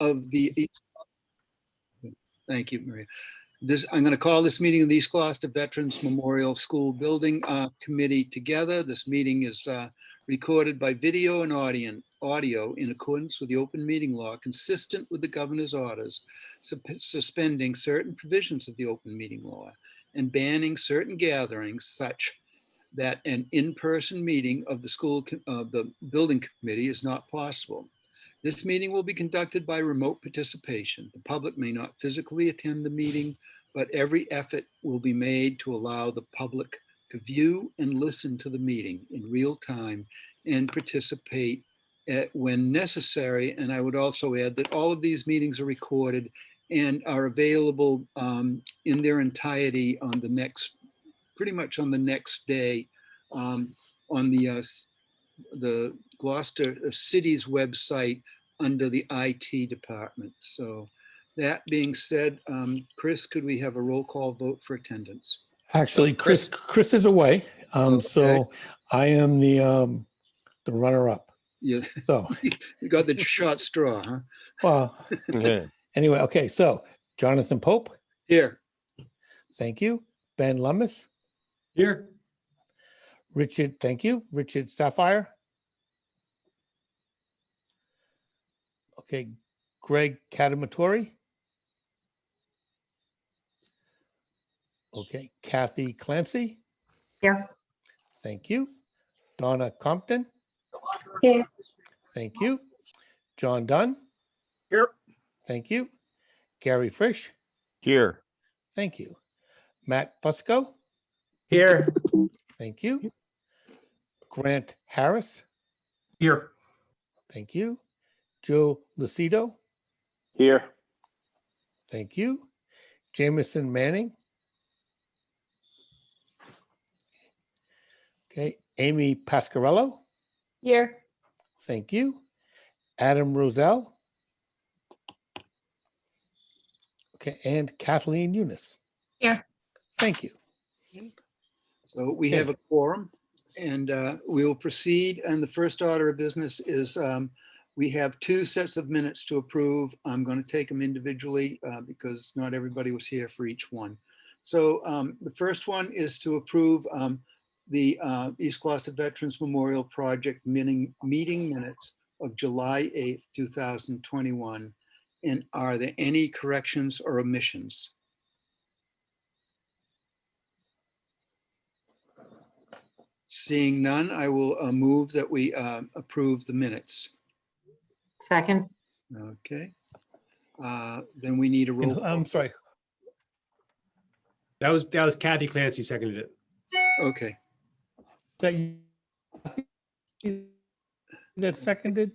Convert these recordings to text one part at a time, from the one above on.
of the, thank you, Maria. I'm going to call this meeting of the East Gloucester Veterans Memorial School Building Committee together. This meeting is recorded by video and audio in accordance with the open meeting law, consistent with the governor's orders, suspending certain provisions of the open meeting law and banning certain gatherings such that an in-person meeting of the building committee is not possible. This meeting will be conducted by remote participation. The public may not physically attend the meeting, but every effort will be made to allow the public to view and listen to the meeting in real time and participate when necessary. And I would also add that all of these meetings are recorded and are available in their entirety on the next, pretty much on the next day on the Gloucester City's website under the IT department. So that being said, Chris, could we have a roll call vote for attendance? Actually, Chris is away. Okay. So I am the runner-up. Yeah. So You got the short straw, huh? well, anyway, okay. So Jonathan Pope. Here. Thank you. Ben Lummis. Here. Richard, thank you. Richard Sapphire. Okay. Greg Catamatori. Okay. Kathy Clancy. Here. Thank you. Donna Compton. Here. Thank you. John Dunn. Here. Thank you. Gary Frisch. Here. Thank you. Matt Fusco. Here. Thank you. Grant Harris. Here. Thank you. Joe Lucido. Here. Thank you. Jameson Manning. Okay. Amy Pasquarello. Here. Thank you. Adam Roselle. Okay. And Kathleen Eunice. Here. Thank you. So we have a quorum and we will proceed. And the first order of business is we have two sets of minutes to approve. I'm going to take them individually because not everybody was here for each one. So the first one is to approve the East Gloucester Veterans Memorial Project meeting minutes of July 8th, 2021. And are there any corrections or omissions? Seeing none, I will move that we approve the minutes. Second. Okay. Then we need a roll. And, I'm sorry. That was Kathy Clancy seconded it. Okay. That seconded?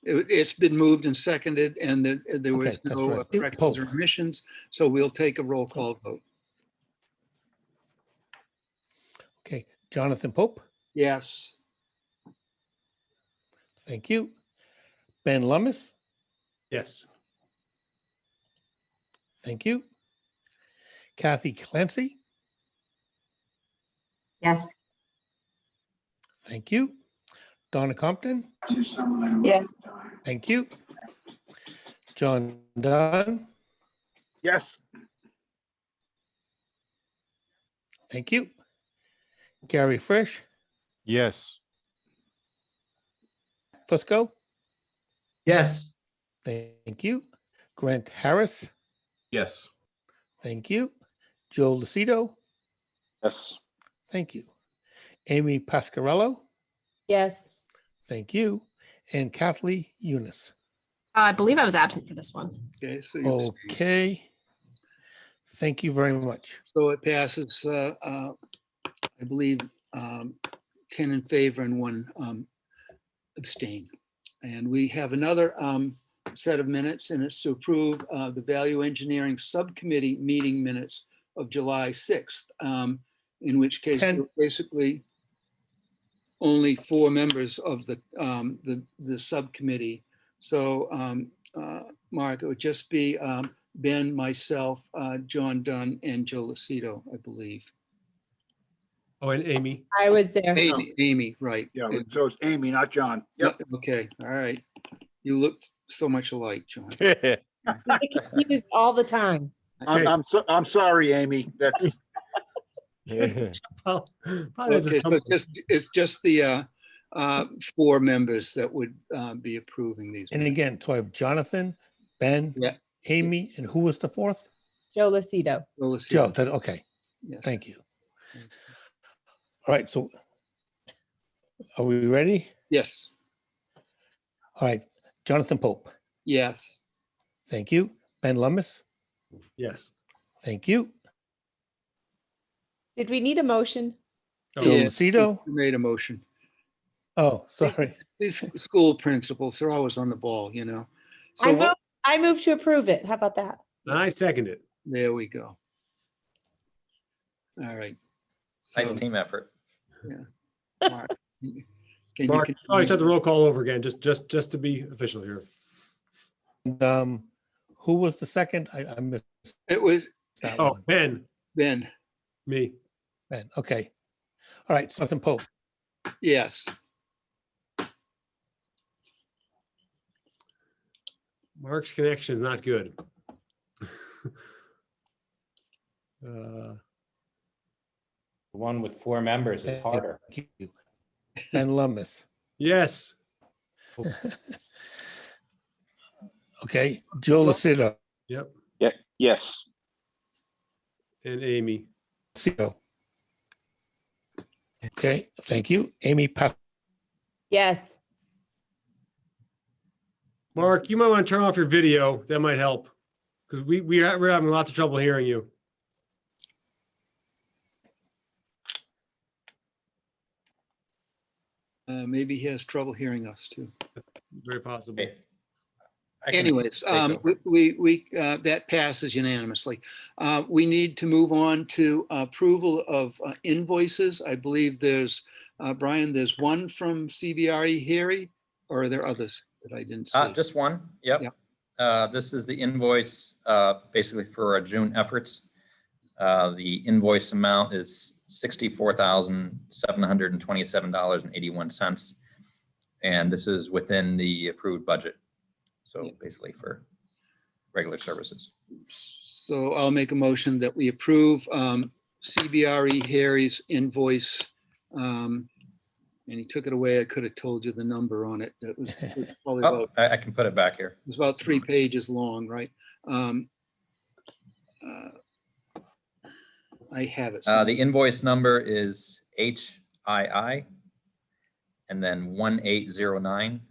It's been moved and seconded and there was Okay, that's no right. corrections or omissions. So we'll take a roll call vote. Okay. Jonathan Pope. Yes. Thank you. Ben Lummis. Yes. Thank you. Kathy Clancy. Yes. Thank you. Donna Compton. Yes. Thank you. John Dunn. Yes. Thank you. Gary Frisch. Yes. Fusco. Yes. Thank you. Grant Harris. Yes. Thank you. Joe Lucido. Yes. Thank you. Amy Pasquarello. Yes. Thank you. And Kathleen Eunice. I believe I was absent for this one. Okay. So, you Okay. Thank you very much. so it passes, I believe, 10 in favor and 1 abstain. And we have another set of minutes, and it's to approve the Value Engineering Subcommittee meeting minutes of July 6th, in which case there were basically only 4 members of the subcommittee. So Mark, it would just be Ben, myself, John Dunn, and Joe Lucido, I believe. Oh, and Amy. I was there. Amy, right. Yeah, so it's Amy, not John. Yep. Okay, all right. You look so much alike, John. We get confused all the time. Okay. I'm sorry, Amy. That's, Well, probably has a Okay, so couple- it's just the 4 members that would be approving these. And again, so I have Jonathan, Ben, Yeah. Amy, and who was the fourth? Joe Lucido. Well, let's see. Joe. Okay, Yes. thank you. All right, so are we ready? Yes, All right, Jonathan Pope, yes. thank you. Ben Lummis, Yes. thank you. Did we need a motion? Oh, Joe Yeah. Lucido. You made a motion. Oh, sorry. These school principals are always on the ball, you know. I So move, I move to approve it. How about that? I second it. there we go. All right. Nice So, team effort. Mark, can you Mark, continue? sorry, start the roll call over again, just to be official here. And, who was the second? I missed It was that Oh, one. Ben, Ben, me. Ben, okay. All right, Jonathan Pope, yes. Mark's connection is not good. The one with 4 members is harder. thank you. Ben Lummis, Yes. okay. Joe Lucido, Yep. yes. And Amy. Lucido. Okay, thank you. Amy Pat, Yes. Mark, you might want to turn off your video. That might help. Because we're having lots of trouble hearing you. Maybe he has trouble hearing us too. Very possible. Okay. I can Anyways, take over. we that passes unanimously. We need to move on to approval of invoices. I believe there's, Brian, there's one from CBRE Harry, or are there others that I didn't see? Just one, yep. This is the invoice, basically for our June efforts. The invoice amount is $64,727.81. And this is within the approved budget. So Yeah. basically for regular services. So I'll make a motion that we approve CBRE Harry's invoice. And he took it away. I could have told you the number on it. It was probably Oh, about, I can put it back here. it was about 3 pages long, right? I have it. The invoice number is HII and then 1809.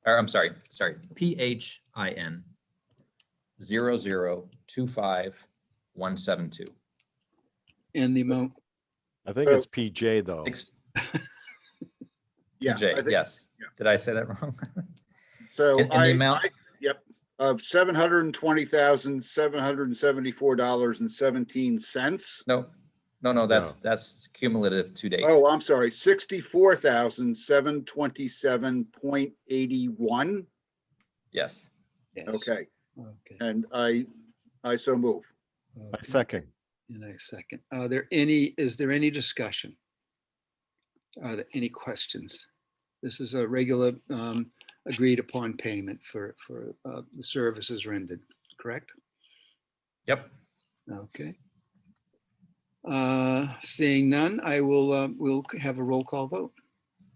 Or I'm sorry, PHIN 0025172. And the amount, I think it's PJ though. Yeah. I J, think- yes. Did I say that wrong? So And the amount- yep, of $720,774.17. No, that's cumulative to date. Oh, I'm sorry, 64,727.81. Yes. yes. Okay, Okay. and I so move. I second. In a second. Is there any discussion? Are there any questions? This is a regular agreed upon payment for the services rendered, correct? Yep. Okay. Seeing none, I will, we'll have a roll call vote.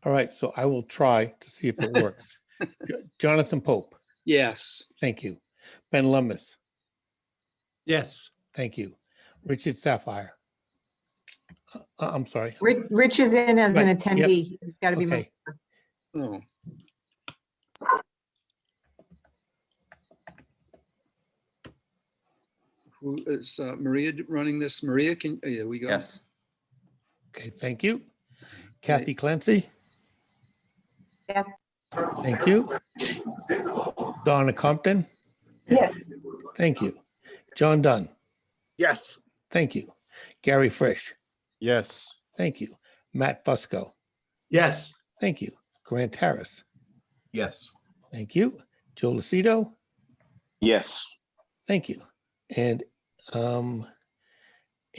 all right, so I will try to see if it works. Jonathan Pope, Yes, thank you. Ben Lummis, Yes. thank you. Richard Sapphire. I'm sorry. Rich is in as an Right, yep. attendee. He's got to be. Okay. oh. Who is Maria running this? Maria, there we go. Yes. Okay, thank you. Kathy Clancy, Yes. thank you. Donna Compton, Yes. thank you. John Dunn, Yes, thank you. Gary Frisch, Yes. thank you. Matt Fusco, Yes. thank you. Grant Harris, Yes. thank you. Joe Lucido, yes. thank you. And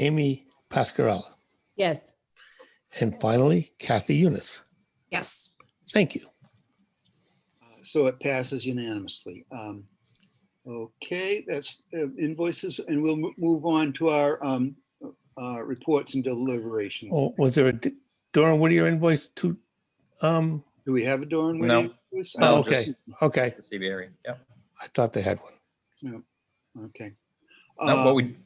Amy Pascarella. Yes. And finally, Kathy Eunice. Yes. Thank you. So it passes unanimously. Okay, that's invoices, and we'll move on to our reports and deliberations. Oh, was there a Durham Whittier invoice to, Do we have a Doran No. Whittier invoice? oh, No, okay, just- okay. The CB area, yeah. I thought they had one. Okay. No, what we,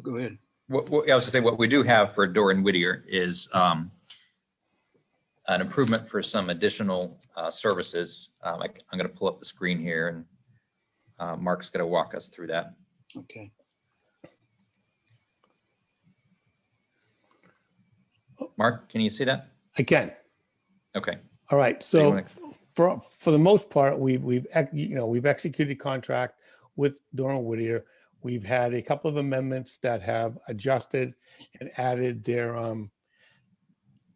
Go ahead. I was to say, what we do have for Doran Whittier is an improvement for some additional services. I'm going to pull up the screen here, and Mark's going to walk us through that. Okay. Mark, can you see that? Again, Okay. all right, So you so wanna- for the most part, we've executed contract with Durham Whittier. We've had a couple of amendments that have adjusted and added their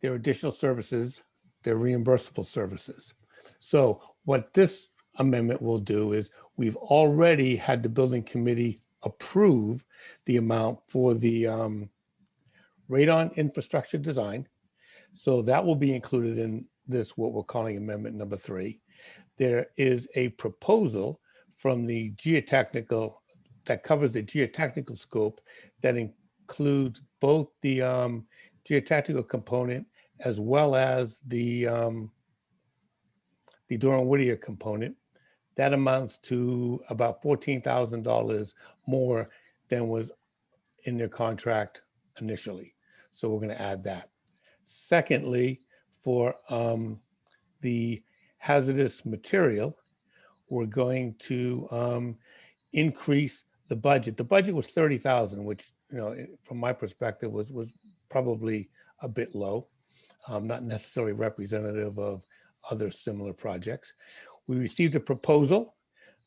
additional services, their reimbursable services. So what this amendment will do is we've already had the building committee approve the amount for the radon infrastructure design. So that will be included in this, what we're calling amendment number 3. There is a proposal from the geotechnical that covers the geotechnical scope that includes both the geotechnical component as well as the Durham Whittier component. That amounts to about $14,000 more than was in their contract initially. So we're going to add that. Secondly, for the hazardous material, we're going to increase the budget. The budget was 30,000, which, from my perspective was probably a bit low, not necessarily representative of other similar projects. We received a proposal.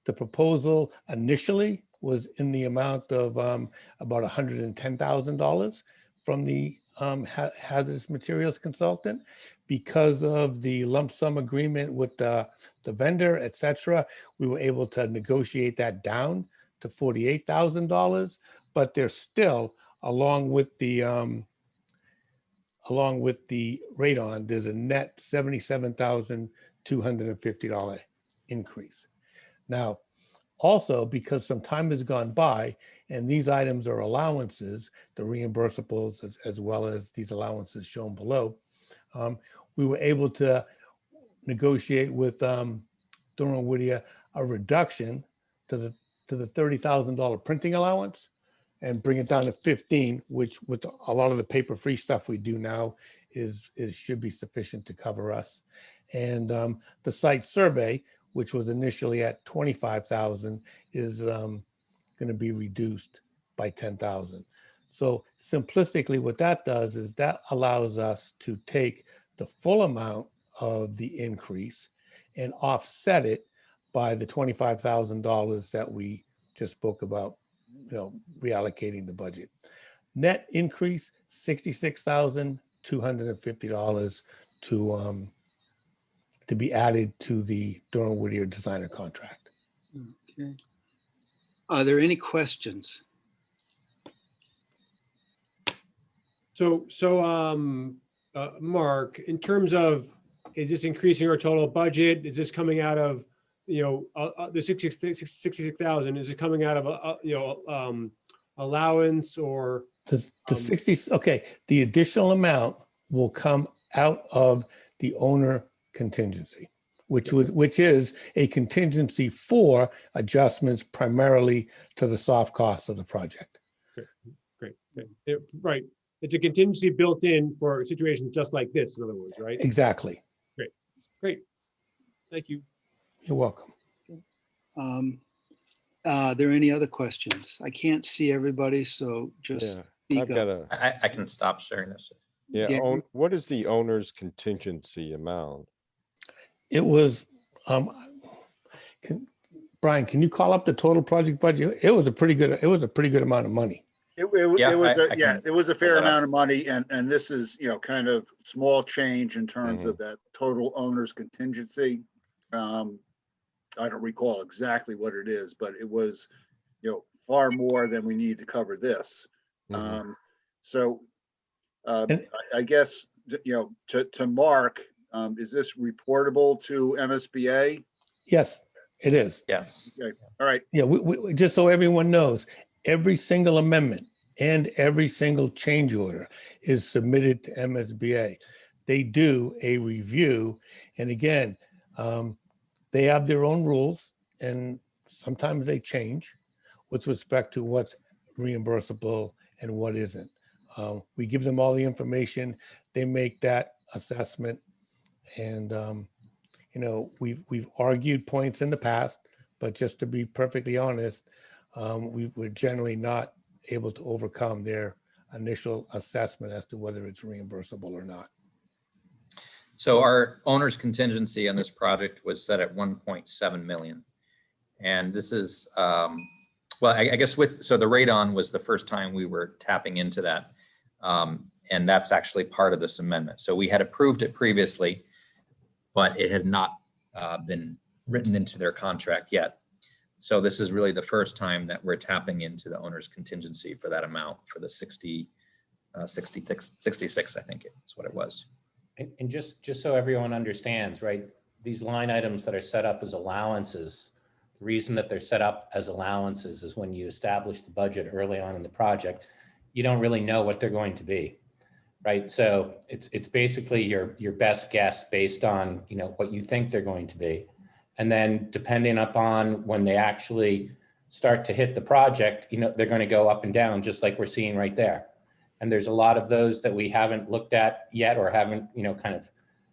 The proposal initially was in the amount of about $110,000 from the hazardous materials consultant. Because of the lump sum agreement with the vendor, et cetera, we were able to negotiate that down to $48,000, but there's still, along with the radon, there's a net $77,250 increase. Now, also, because some time has gone by and these items are allowances, the reimbursables as well as these allowances shown below, we were able to negotiate with Durham Whittier a reduction to the $30,000 printing allowance and bring it down to 15, which with a lot of the paper-free stuff we do now should be sufficient to cover us. And the site survey, which was initially at 25,000, is going to be reduced by 10,000. So simplistically, what that does is that allows us to take the full amount of the increase and offset it by the $25,000 that we just spoke about, reallocating the budget. Net increase, $66,250 to be added to the Durham Whittier designer contract. Okay. Are there any questions? So, Mark, in terms of, is this increasing our total budget? Is this coming out of, the 66,000? Is it coming out of, allowance or? The 60, okay, the additional amount will come out of the owner contingency, which is a contingency for adjustments primarily to the soft costs of the project. Great. Right. It's a contingency built in for situations just like this, in other words, right? Exactly. Great. Thank you. You're welcome. Are there any other questions? I can't see everybody, so just Yeah, speak I've got up. a, I can stop sharing this. yeah, Yeah. what is the owner's contingency amount? It was, Brian, can you call up the total project budget? It was a pretty good amount of money. It Yeah, was, I can it was a pull fair that up. amount of money, and this is, kind of small change in terms of that total owner's contingency. I don't recall exactly what it is, but it was, far more than we need to cover this. Mhm. So And- I guess, to Mark, Is this reportable to MSBA? Yes, it is. Yes. All right, Yeah, just so everyone knows, every single amendment and every single change order is submitted to MSBA. They do a review, and again, they have their own rules, and sometimes they change with respect to what's reimbursable and what isn't. We give them all the information, they make that assessment, and we've argued points in the past, but just to be perfectly honest, we were generally not able to overcome their initial assessment as to whether it's reimbursable or not. So our owner's contingency on this project was set at 1.7 million. And this is, well, I guess so the radon was the first time we were tapping into that. And that's actually part of this amendment. So we had approved it previously, but it had not been written into their contract yet. So this is really the first time that we're tapping into the owner's contingency for that amount, for the 66, I think is what it was. And just so everyone understands, right, these line items that are set up as allowances, the reason that they're set up as allowances is when you establish the budget early on in the project, you don't really know what they're going to be, right? So it's basically your best guess based on, what you think they're going to be. And then depending upon when they actually start to hit the project, they're going to go up and down, just like we're seeing right there. And there's a lot of those that we haven't looked at yet or haven't, kind of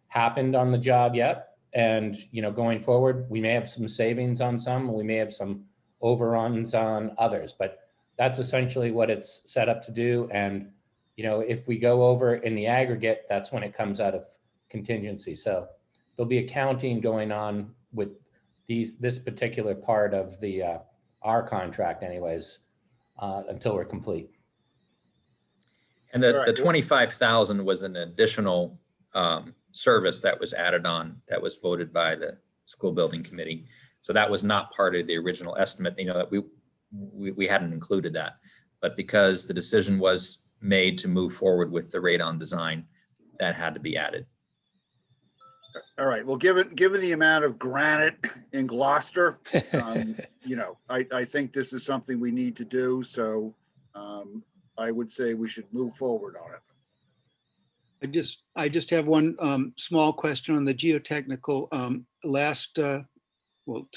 happened on the job yet. And, going forward, we may have some savings on some, we may have some overruns on others, but that's essentially what it's set up to do. And, if we go over in the aggregate, that's when it comes out of contingency. So there'll be accounting going on with this particular part of the our contract anyways, until we're complete. And the 25,000 was an additional service that was added on, that was voted by the school building committee. So that was not part of the original estimate, that we hadn't included that. But because the decision was made to move forward with the radon design, that had to be added. all right. Well, given the amount of granite in Gloucester, I think this is something we need to do. So I would say we should move forward on it. I just have one small question on the geotechnical. Last, 2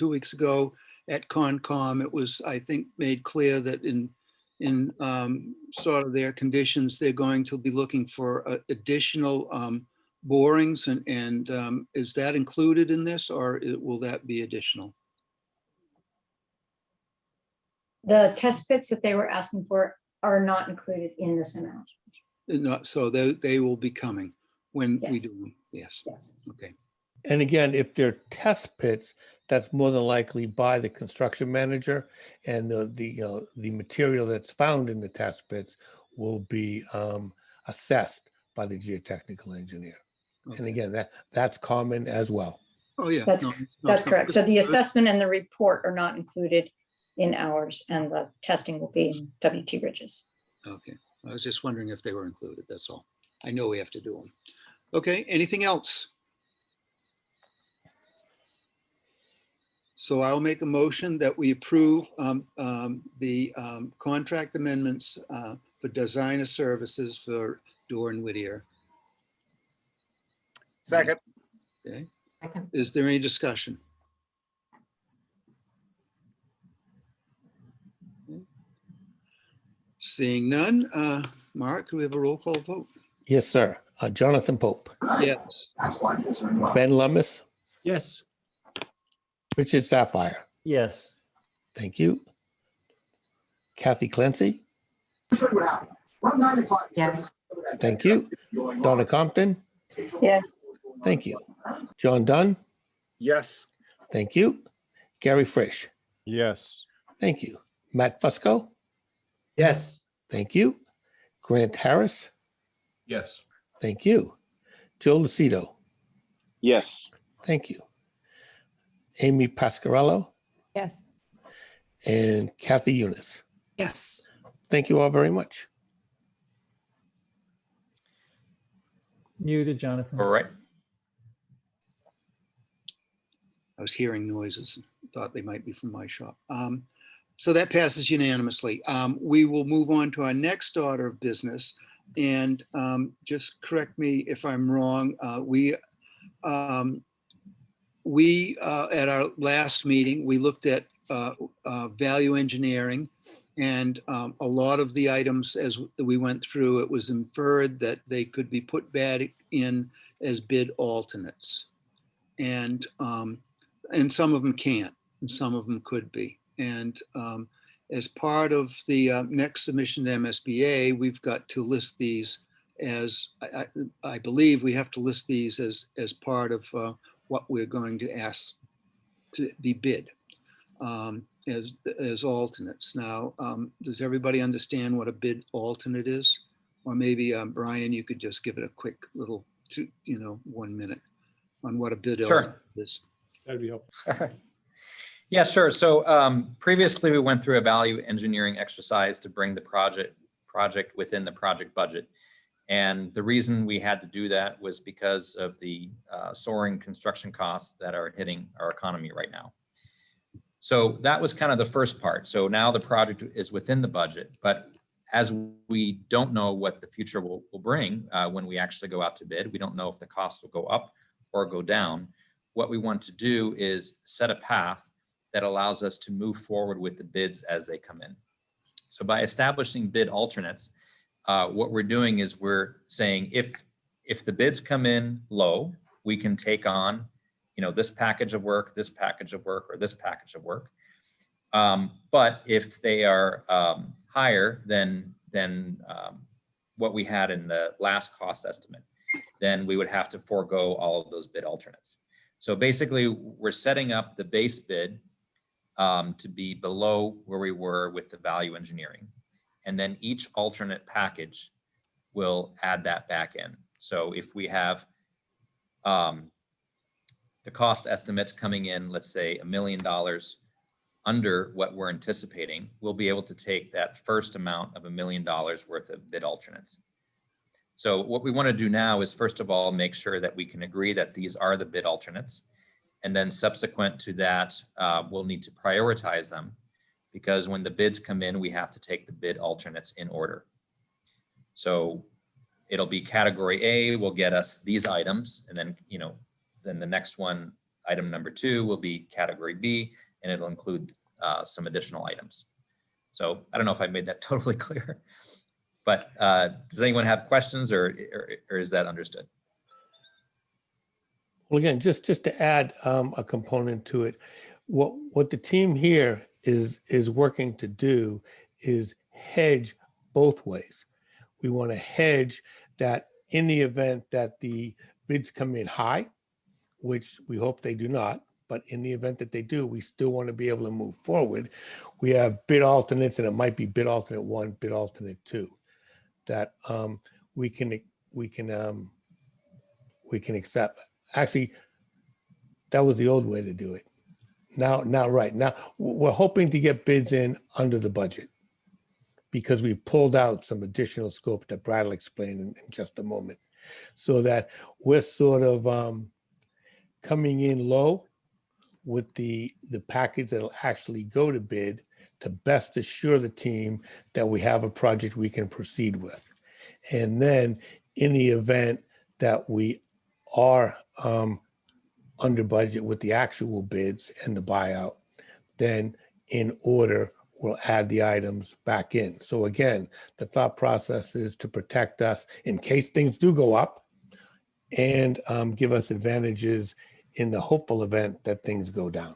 weeks ago at Concom, it was, I think, made clear that in sort of their conditions, they're going to be looking for additional borings, and is that included in this, or will that be additional? The test pits that they were asking for are not included in this amount. Not, so they will be coming when we Yes. do them. Yes. Yes. Okay. And again, if they're test pits, that's more than likely by the construction manager, and the material that's found in the test pits will be assessed by the geotechnical engineer. And Okay. again, that's common as well. Oh, yeah. That's No, That's no, correct. So the just- assessment and the report are not included in ours, and the testing will be in WT Ridges. Okay, I was just wondering if they were included, that's all. I know we have to do them. Okay, anything else? So I'll make a motion that we approve the contract amendments for designer services for Dorr and Whittier. Second, Okay, Second. is there any discussion? Okay. Seeing none, Mark, do we have a roll call vote? Yes, sir. Jonathan Pope, Yes. Ben Lummis, Yes. Richard Sapphire. Yes. Thank you. Kathy Clancy. Yes. Thank you. Donna Compton. Yes. Thank you. John Dunn. yes. Thank you. Gary Frisch. Yes. Thank you. Matt Fusco. Yes. Thank you. Grant Harris. Yes. Thank you. Joe Lucido. Yes. Thank you. Amy Pascarello Yes. and Kathy Eunice. Yes. Thank you all very much. Muted, Jonathan. All right. I was hearing noises, thought they might be from my shop. So that passes unanimously. We will move on to our next order of business. And just correct me if I'm wrong, we at our last meeting, we looked at value engineering, and a lot of the items as we went through, it was inferred that they could be put back in as bid alternates. And some of them can't, and some of them could be. And as part of the next submission to MSBA, we've got to list these as, I believe we have to list these as part of what we're going to ask to be bid as alternates. Now, does everybody understand what a bid alternate is? Or maybe Brian, you could just give it a quick little, 1 minute on what a bid Sure. alternate is. That'd be helpful. Yeah, sure. So previously we went through a value engineering exercise to bring the project within the project budget. And the reason we had to do that was because of the soaring construction costs that are hitting our economy right now. So that was kind of the first part. So now the project is within the budget, but as we don't know what the future will bring when we actually go out to bid, we don't know if the costs will go up or go down. What we want to do is set a path that allows us to move forward with the bids as they come in. So by establishing bid alternates, what we're doing is we're saying if the bids come in low, we can take on, this package of work, this package of work, or this package of work. But if they are higher than what we had in the last cost estimate, then we would have to forego all of those bid alternates. So basically, we're setting up the base bid to be below where we were with the value engineering. And then each alternate package will add that back in. So if we have the cost estimates coming in, let's say $1 million under what we're anticipating, we'll be able to take that first amount of $1 million worth of bid alternates. So what we want to do now is, first of all, make sure that we can agree that these are the bid alternates. And then subsequent to that, we'll need to prioritize them, because when the bids come in, we have to take the bid alternates in order. So it'll be category A will get us these items. And then, then the next one, item number 2 will be category B, and it'll include some additional items. So I don't know if I made that totally clear, but does anyone have questions or is that understood? Well, again, just to add a component to it, what the team here is working to do is hedge both ways. We want to hedge that in the event that the bids come in high, which we hope they do not, but in the event that they do, we still want to be able to move forward. We have bid alternates, and it might be bid alternate 1, bid alternate 2, that we can accept. Actually, that was the old way to do it. Now we're hoping to get bids in under the budget, because we pulled out some additional scope that Brad will explain in just a moment, so that we're sort of coming in low with the package that'll actually go to bid, to best assure the team that we have a project we can proceed with. And then in the event that we are under budget with the actual bids and the buyout, then in order, we'll add the items back in. So again, the thought process is to protect us in case things do go up, and give us advantages in the hopeful event that things go down.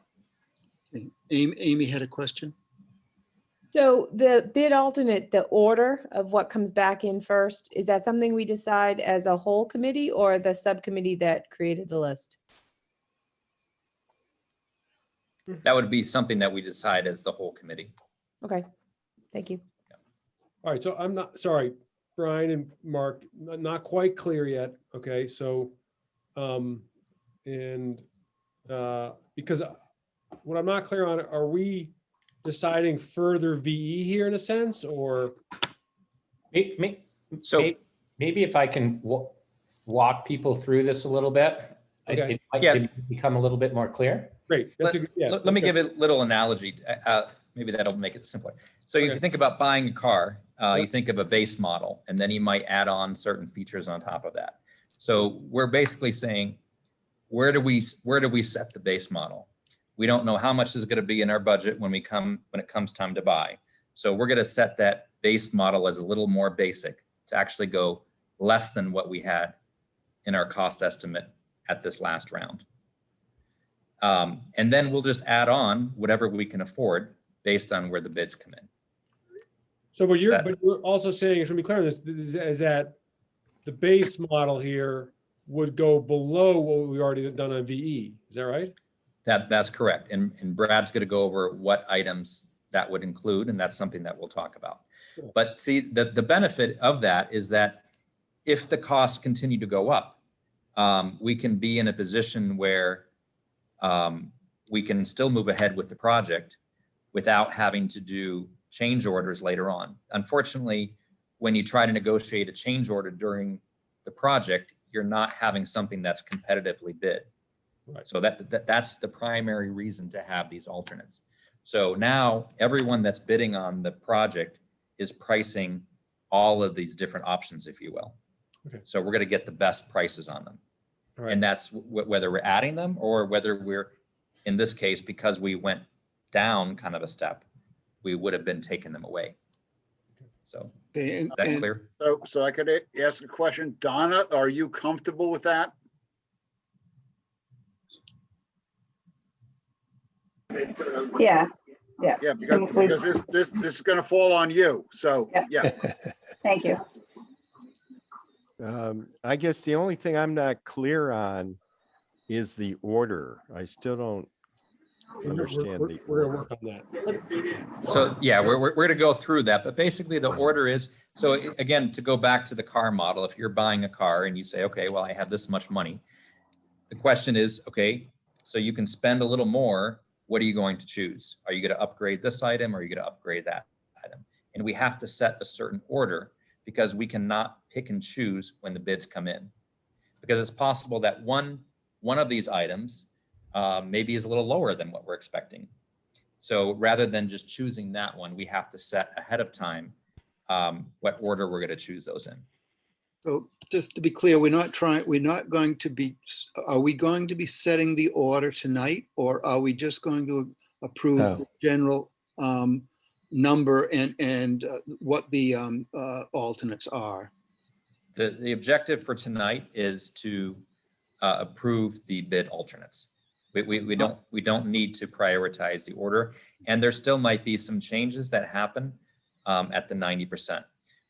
Okay. Amy had a question. So the bid alternate, the order of what comes back in first, is that something we decide as a whole committee or the subcommittee that created the list? That would be something that we decide as the whole committee. Okay, thank you. All right, so I'm not, sorry, Brian and Mark, not quite clear yet. Okay, so, because what I'm not clear on, are we deciding further VE here in a sense, or? So Maybe if I can walk people through this a little bit, Okay. it might Yeah. become a little bit more clear. Great. That's a good, yeah. Let me give a little analogy. Maybe that'll make it simpler. So if Okay. you think about buying a car, you Yep. think of a base model, and then you might add on certain features on top of that. So we're basically saying, where do we set the base model? We don't know how much is going to be in our budget when it comes time to buy. So we're going to set that base model as a little more basic to actually go less than what we had in our cost estimate at this last round. And then we'll just add on whatever we can afford based on where the bids come in. So but you're also saying, just to be clear on this, is that the base model here would go below what we already done on VE. Is that right? That's correct. And Brad's going to go over what items that would include, and that's something that we'll talk about. Cool. But see, the benefit of that is that if the costs continue to go up, we can be in a position where we can still move ahead with the project without having to do change orders later on. Unfortunately, when you try to negotiate a change order during the project, you're not having something that's competitively bid. Right. So that's the primary reason to have these alternates. So now everyone that's bidding on the project is pricing all of these different options, if you will. Okay. So we're going to get the best prices on them. All right. And that's whether we're adding them or whether we're, in this case, because we went down kind of a step, we would have been taking them away. So Okay, is that clear? So I could ask a question. Donna, are you comfortable with that? Yeah, Yeah, because this is going to fall on you. So, yeah. thank you. I guess the only thing I'm not clear on is the order. I still don't understand the We're gonna order. work on that. So yeah, we're going to go through that, but basically the order is, so again, to go back to the car model, if you're buying a car and you say, okay, well, I have this much money. The question is, okay, so you can spend a little more. What are you going to choose? Are you going to upgrade this item or are you going to upgrade that item? And we have to set a certain order because we cannot pick and choose when the bids come in. Because it's possible that one of these items maybe is a little lower than what we're expecting. So rather than just choosing that one, we have to set ahead of time what order we're going to choose those in. so just to be clear, are we going to be setting the order tonight, or are we just going to approve No. the general number and what the alternates are? The objective for tonight is to approve the bid alternates. We don't need to prioritize the order, and there still might be some changes that happen at the 90%.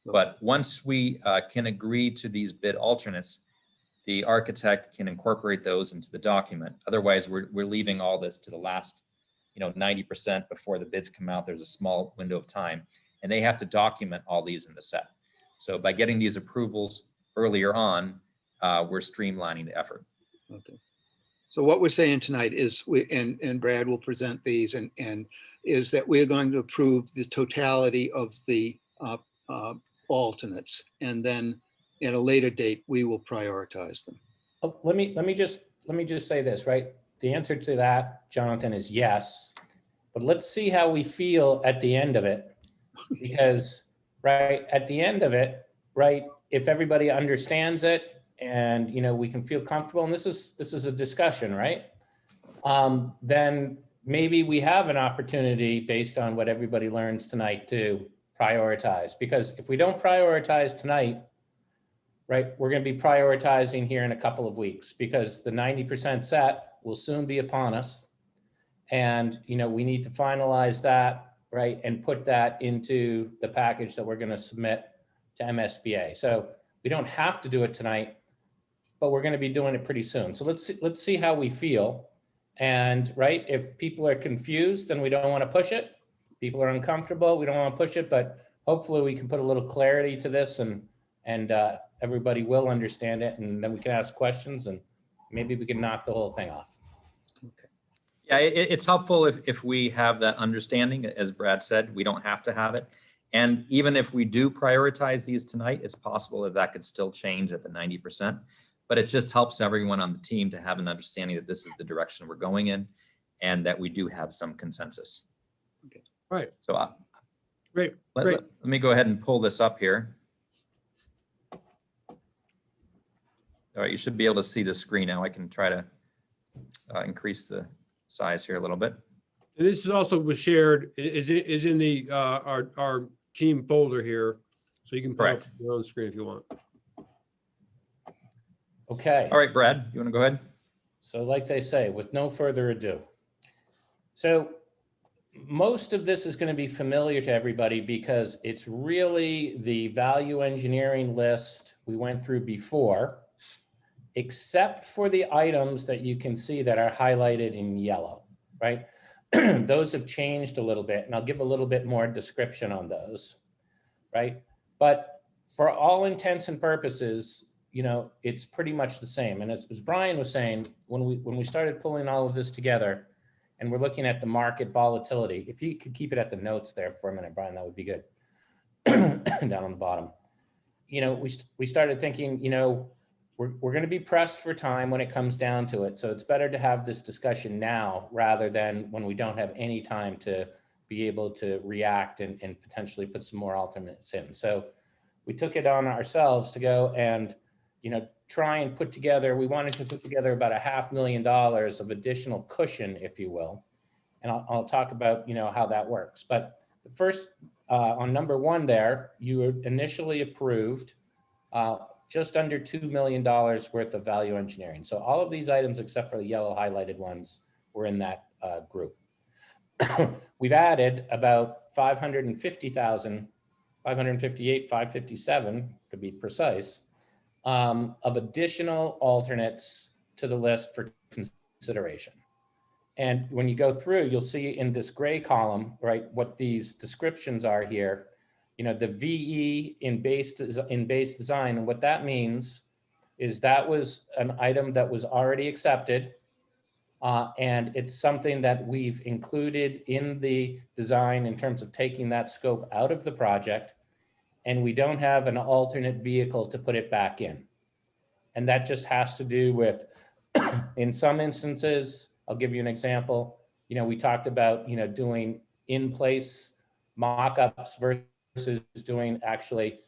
But once we can agree to these bid alternates, the architect can incorporate those into the document. Otherwise, we're leaving all this to the last, 90% before the bids come out. There's a small window of time, and they have to document all these in the set. So by getting these approvals earlier on, we're streamlining the effort. Okay. So what we're saying tonight is and Brad will present these and is that we're going to approve the totality of the alternates, and then at a later date, we will prioritize them. Oh, let me just say this, right? The answer to that, Jonathan, is yes, but let's see how we feel at the end of it. Because, right, at the end of it, right, if everybody understands it and, we can feel comfortable, and this is a discussion, right? Then maybe we have an opportunity based on what everybody learns tonight to prioritize. Because if we don't prioritize tonight, right, we're going to be prioritizing here in a couple of weeks because the 90% set will soon be upon us. And, we need to finalize that, right, and put that into the package that we're going to submit to MSBA. So we don't have to do it tonight, but we're going to be doing it pretty soon. So let's see how we feel. And, right, if people are confused, then we don't want to push it. People are uncomfortable, we don't want to push it, but hopefully we can put a little clarity to this and everybody will understand it, and then we can ask questions and maybe we can knock the whole thing off. Okay. Yeah, it's helpful if we have that understanding. As Brad said, we don't have to have it. And even if we do prioritize these tonight, it's possible that could still change at the 90%. But it just helps everyone on the team to have an understanding that this is the direction we're going in. and that we do have some consensus. Right, So great, let great. me go ahead and pull this up here. All right, you should be able to see the screen now. I can try to increase the size here a little bit. And this is also was shared, is in the, our team folder here. So you can put up Correct. your own screen if you want. Okay. All right, Brad, you want to go ahead? So like they say, with no further ado. So most of this is going to be familiar to everybody because it's really the value engineering list we went through before, except for the items that you can see that are highlighted in yellow, right? Those have changed a little bit, and I'll give a little bit more description on those, right? But for all intents and purposes, you know, it's pretty much the same. And as Brian was saying, when we started pulling all of this together and we're looking at the market volatility, if you could keep it at the notes there for a minute, Brian, that would be good. Down on the bottom. You know, we started thinking, you know, we're going to be pressed for time when it comes down to it. So it's better to have this discussion now rather than when we don't have any time to be able to react and potentially put some more alternates in. So we took it on ourselves to go and, you know, try and put together, we wanted to put together about $500,000 of additional cushion, if you will. And I'll talk about, you know, how that works. But the first, on number one there, you initially approved just under $2 million worth of value engineering. So all of these items, except for the yellow highlighted ones, were in that group. We've added about 550,000, 558, 557 to be precise, of additional alternates to the list for consideration. And when you go through, you'll see in this gray column, right, what these descriptions are here. You know, the VE in base design, and what that means is that was an item that was already accepted, and it's something that we've included in the design in terms of taking that scope out of the project, and we don't have an alternate vehicle to put it back in. And that just has to do with, in some instances, I'll give you an example. You know, we talked about, you know, doing in-place mock-ups versus doing actually,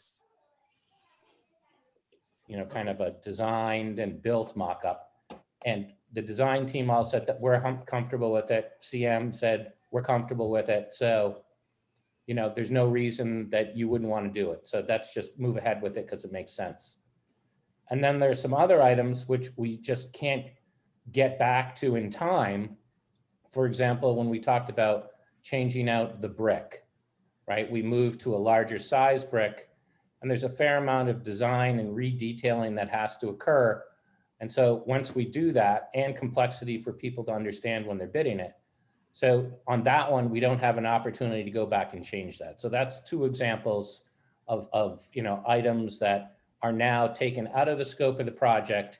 you know, kind of a designed and built mock-up. And the design team all said that we're comfortable with it. CM said we're comfortable with it. So, you know, there's no reason that you wouldn't want to do it. So that's just move ahead with it because it makes sense. And then there's some other items which we just can't get back to in time. For example, when we talked about changing out the brick, right? We moved to a larger size brick, and there's a fair amount of design and redetailing that has to occur. And so once we do that, and complexity for people to understand when they're bidding it. So on that one, we don't have an opportunity to go back and change that. So that's two examples of you know, items that are now taken out of the scope of the project,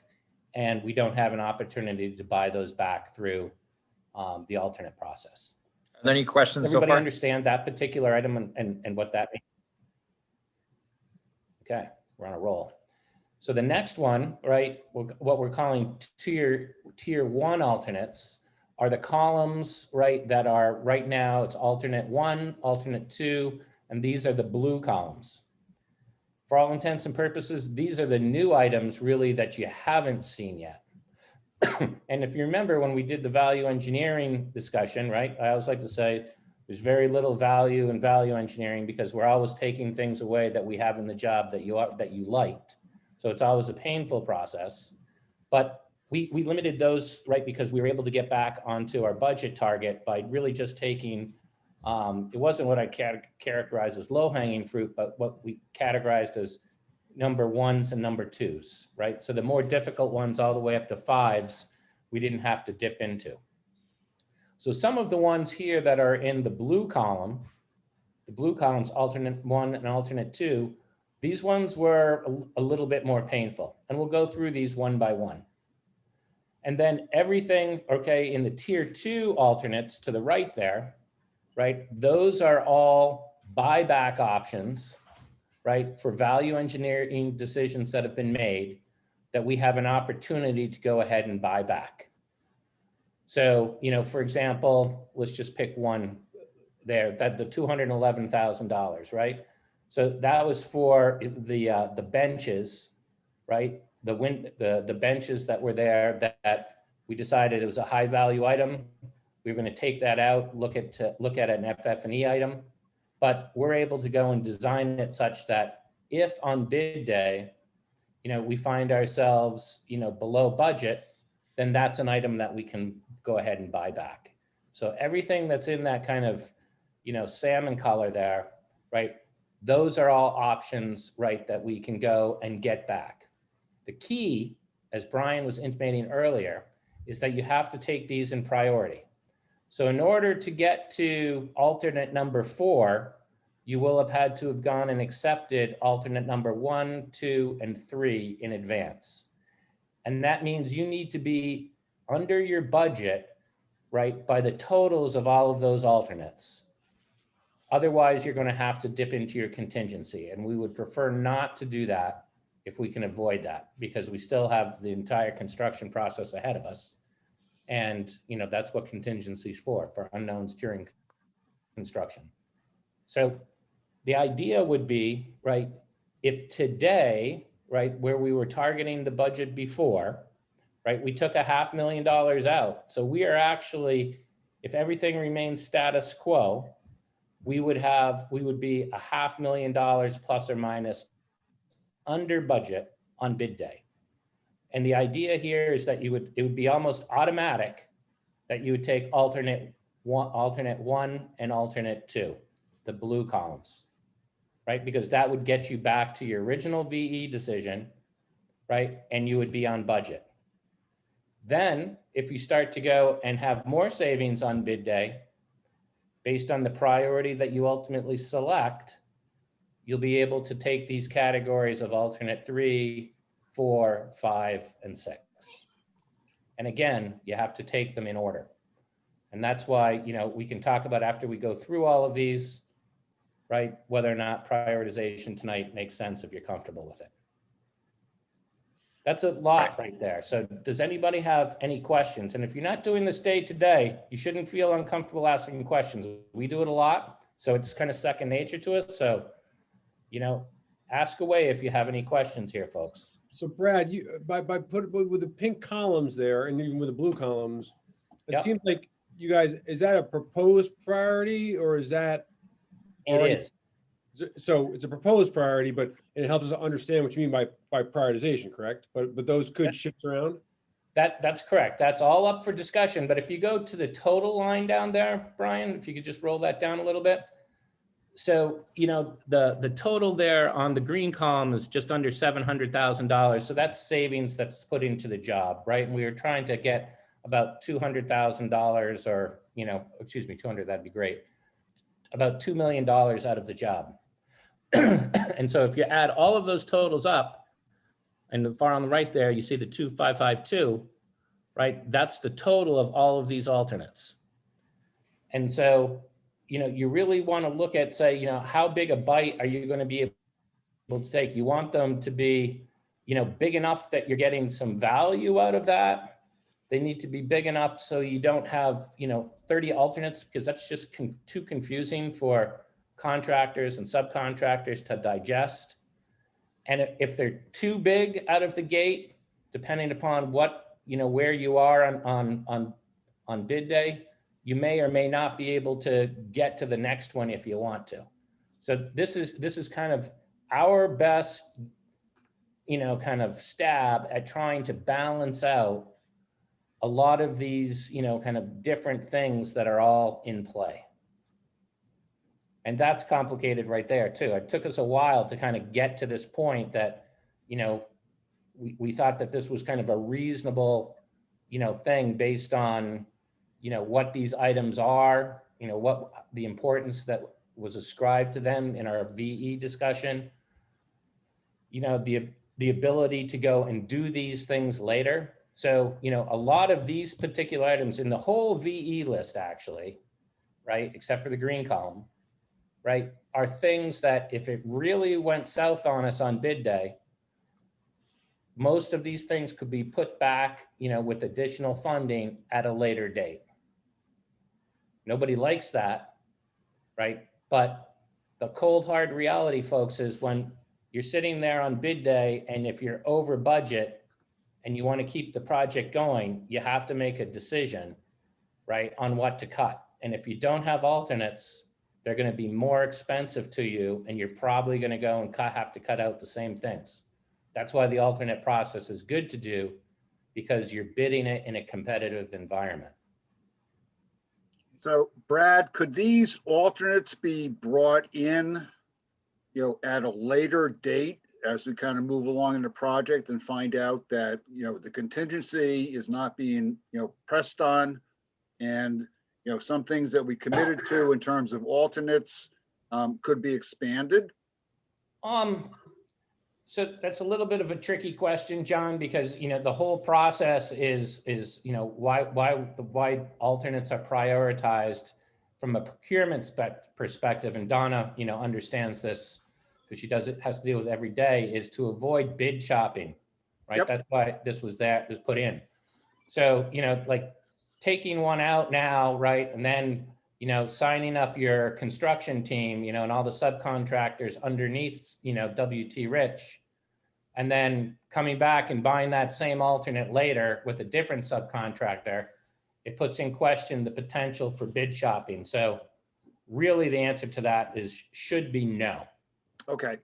and we don't have an opportunity to buy those back through the alternate process. Are there any questions Does so everybody far? understand that particular item and what that means? Okay, we're on a roll. So the next one, right, what we're calling tier one alternates are the columns, right, that are right now, it's alternate 1, alternate 2, and these are the blue columns. For all intents and purposes, these are the new items really that you haven't seen yet. And if you remember when we did the value engineering discussion, right, I always like to say there's very little value in value engineering because we're always taking things away that we have in the job that you liked. So it's always a painful process, but we limited those, right, because we were able to get back onto our budget target by really just taking, it wasn't what I characterized as low-hanging fruit, but what we categorized as number 1s and number 2s, right? So the more difficult ones all the way up to 5s, we didn't have to dip into. So some of the ones here that are in the blue column, the blue columns, alternate 1 and alternate 2, these ones were a little bit more painful, and we'll go through these one by one. And then everything, okay, in the tier 2 alternates to the right there, right? Those are all buyback options, right? For value engineering decisions that have been made that we have an opportunity to go ahead and buy back. So, for example, let's just pick one there, that the $211,000, right? So that was for the benches, right? The benches that were there that we decided it was a high value item. We were going to take that out, look at an FF&E item, but we're able to go and design it such that if on bid day, we find ourselves, below budget, then that's an item that we can go ahead and buy back. So everything that's in that kind of, salmon color there, right? Those are all options, right, that we can go and get back. The key, as Brian was intimating earlier, is that you have to take these in priority. So in order to get to alternate number 4, you will have had to have gone and accepted alternate number 1, 2, and 3 in advance. And that means you need to be under your budget, right, by the totals of all of those alternates. Otherwise, you're going to have to dip into your contingency. And we would prefer not to do that if we can avoid that, because we still have the entire construction process ahead of us. And, that's what contingency is for unknowns during construction. So the idea would be, right, if today, right, where we were targeting the budget before, right, we took $500,000 out. So we are actually, if everything remains status quo, we would be $500,000 plus or minus under budget on bid day. And the idea here is that it would be almost automatic that you would take alternate 1 and alternate 2, the blue columns, right? Because that would get you back to your original VE decision, right? And you would be on budget. Then if you start to go and have more savings on bid day, based on the priority that you ultimately select, you'll be able to take these categories of alternate 3, 4, 5, and 6. And again, you have to take them in order. And that's why, we can talk about after we go through all of these, right, whether or not prioritization tonight makes sense if you're comfortable with it. That's a lot right there. So does anybody have any questions? And if you're not doing this day to day, you shouldn't feel uncomfortable asking questions. We do it a lot, so it's kind of second nature to us. So, ask away if you have any questions here, folks. So Brad, you by putting with the pink columns there and even with the blue columns, it Yep. seems like you guys, is that a proposed priority or is that? It is. So it's a proposed priority, but it helps us understand what you mean by prioritization, correct? But those could shift around? That's correct. That's all up for discussion. But if you go to the total line down there, Brian, if you could just roll that down a little bit. So, the total there on the green column is just under $700,000. So that's savings that's put into the job, right? And we were trying to get about $200,000 or, 200, that'd be great. About $2 million out of the job. And so if you add all of those totals up, and far on the right there, you see the 2,552, right? That's the total of all of these alternates. And so, you really want to look at, say, how big a bite are you going to be able to take? You want them to be, big enough that you're getting some value out of that. They need to be big enough so you don't have, 30 alternates, because that's just too confusing for contractors and subcontractors to digest. And if they're too big out of the gate, depending upon what, where you are on bid day, you may or may not be able to get to the next one if you want to. So this is kind of our best, kind of stab at trying to balance out a lot of these, kind of different things that are all in play. And that's complicated right there too. It took us a while to kind of get to this point that, we thought that this was kind of a reasonable, thing based on, what these items are, what the importance that was ascribed to them in our VE discussion, the ability to go and do these things later. So, a lot of these particular items in the whole VE list actually, right, except for the green column, right, are things that if it really went south on us on bid day, most of these things could be put back, with additional funding at a later date. Nobody likes that, right? But the cold hard reality, folks, is when you're sitting there on bid day and if you're over budget and you want to keep the project going, you have to make a decision, right, on what to cut. And if you don't have alternates, they're going to be more expensive to you, and you're probably going to go and have to cut out the same things. That's why the alternate process is good to do, because you're bidding it in a competitive environment. So Brad, could these alternates be brought in, at a later date as we kind of move along in the project and find out that, the contingency is not being, pressed on, and, some things that we committed to in terms of alternates could be expanded? So that's a little bit of a tricky question, John, because, the whole process is why alternates are prioritized from a procurement perspective. And Donna, understands this because has to deal with every day, is to avoid bid shopping, right? Yep. That's why this was put in. So, like taking one out now, right? And then, signing up your construction team, and all the subcontractors underneath, WT Rich, and then coming back and buying that same alternate later with a different subcontractor, it puts in question the potential for bid shopping. So really the answer to that should be no. Okay,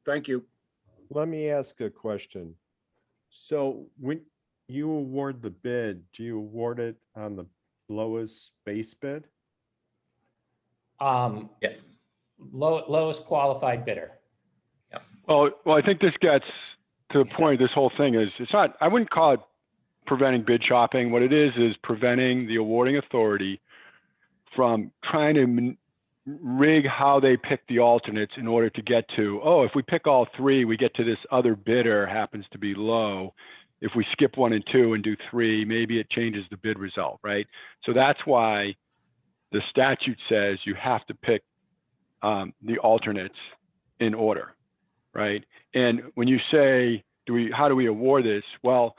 thank you. Let me ask a question. So when you award the bid, do you award it on the lowest base bid? Yeah. Lowest qualified bidder. Well, I think this gets to the point. This whole thing is, it's not, I wouldn't call it preventing bid shopping. What it is preventing the awarding authority from trying to rig how they pick the alternates in order to get to, if we pick all three, we get to this other bidder happens to be low. If we skip 1 and 2 and do 3, maybe it changes the bid result, right? So that's why the statute says you have to pick the alternates in order, right? And when you say, how do we award this? Well,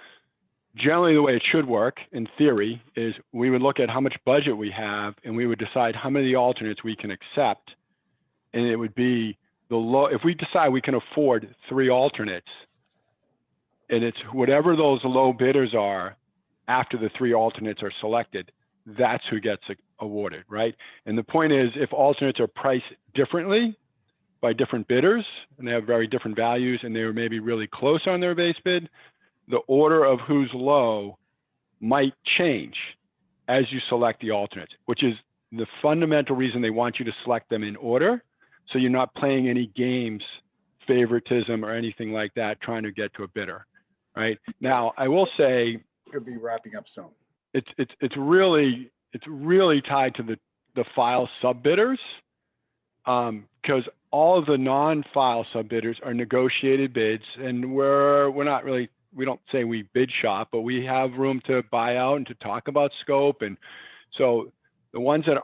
generally the way it should work in theory is we would look at how much budget we have and we would decide how many alternates we can accept. And it would be if we decide we can afford 3 alternates, and it's whatever those low bidders are after the 3 alternates are selected, that's who gets awarded, right? And the point is, if alternates are priced differently by different bidders and they have very different values and they were maybe really close on their base bid, the order of who's low might change as you select the alternates, which is the fundamental reason they want you to select them in order. So you're not playing any games, favoritism or anything like that, trying to get to a bidder, right? Now, I will say, Could be wrapping up soon. it's really tied to the file sub-bidders, because all of the non-file sub-bidders are negotiated bids, and we're not really, we don't say we bid shop, but we have room to buy out and to talk about scope. And so the ones that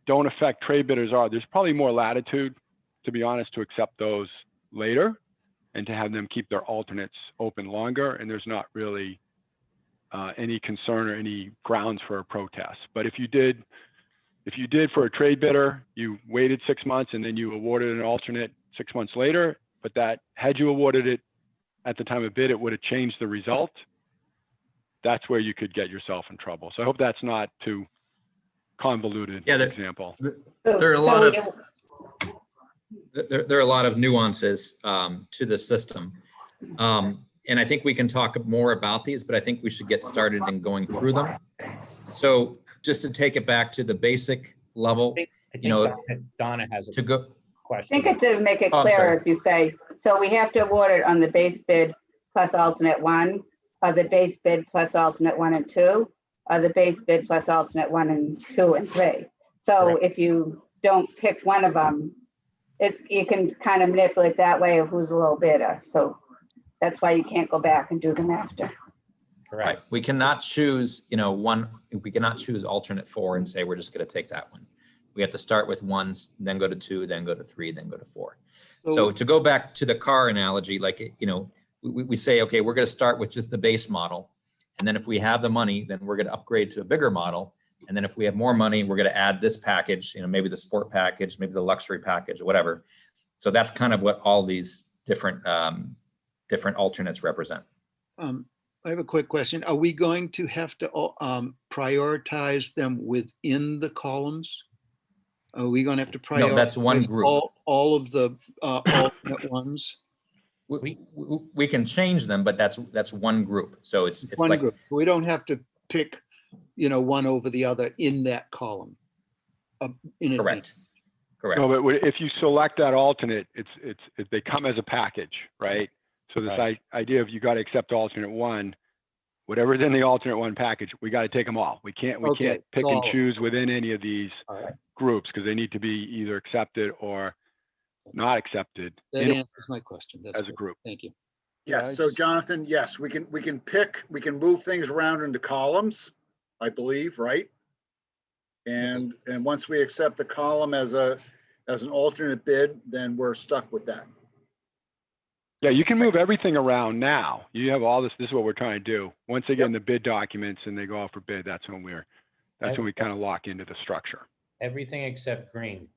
don't affect trade bidders there's probably more latitude, to be honest, to accept those later and to have them keep their alternates open longer. And there's not really any concern or any grounds for a protest. But if you did for a trade bidder, you waited 6 months and then you awarded an alternate 6 months later, but that had you awarded it at the time of bid, it would have changed the result. That's where you could get yourself in trouble. So I hope that's not too convoluted. Yeah, example. There are a lot of there are a lot of nuances to the system. And I think we can talk more about these, but I think we should get started in going through them. So just to take it back to the basic level, I think Donna has a question. I think to make it Oh, I'm clearer, sorry. if you say, so we have to award it on the base bid plus alternate 1, or the base bid plus alternate 1 and 2, or the base bid plus alternate 1 and 2 and 3. So Correct. if you don't pick one of them, you can kind of manipulate that way of who's a low bidder. So that's why you can't go back and do them after. Right. Correct. We cannot choose, we cannot choose alternate 4 and say, we're just going to take that one. We have to start with 1, then go to 2, then go to 3, then go to 4. So to go back to the car analogy, we say, okay, we're going to start with just the base model. And then if we have the money, then we're going to upgrade to a bigger model. And then if we have more money, we're going to add this package, you know, maybe the sport package, maybe the luxury package, whatever. So that's kind of what all these different alternates represent. I have a quick question. Are we going to have to prioritize them within the columns? Are we going to have to prioritize? No, that's one group. All of the alternate ones? We can change them, but that's one group. So it's One like, group. We don't have to pick, you know, one over the other in that column. correct. Correct. No, but if you select that alternate, they come as a package, right? So this idea of you got to accept alternate one, whatever's in the alternate one package, we got to take them all. We can't pick and choose within any of these groups because they need to be either accepted or not accepted. That answers my question. That's as a good. group. Thank you. Yes, so Jonathan, yes, we can move things around into columns, I believe, right? And once we accept the column as an alternate bid, then we're stuck with that. Yeah, you can move everything around now. You have all this. This is what we're trying to do. Once they get in the bid documents and they go out for bid, that's when we kind of lock into the structure. Everything except green.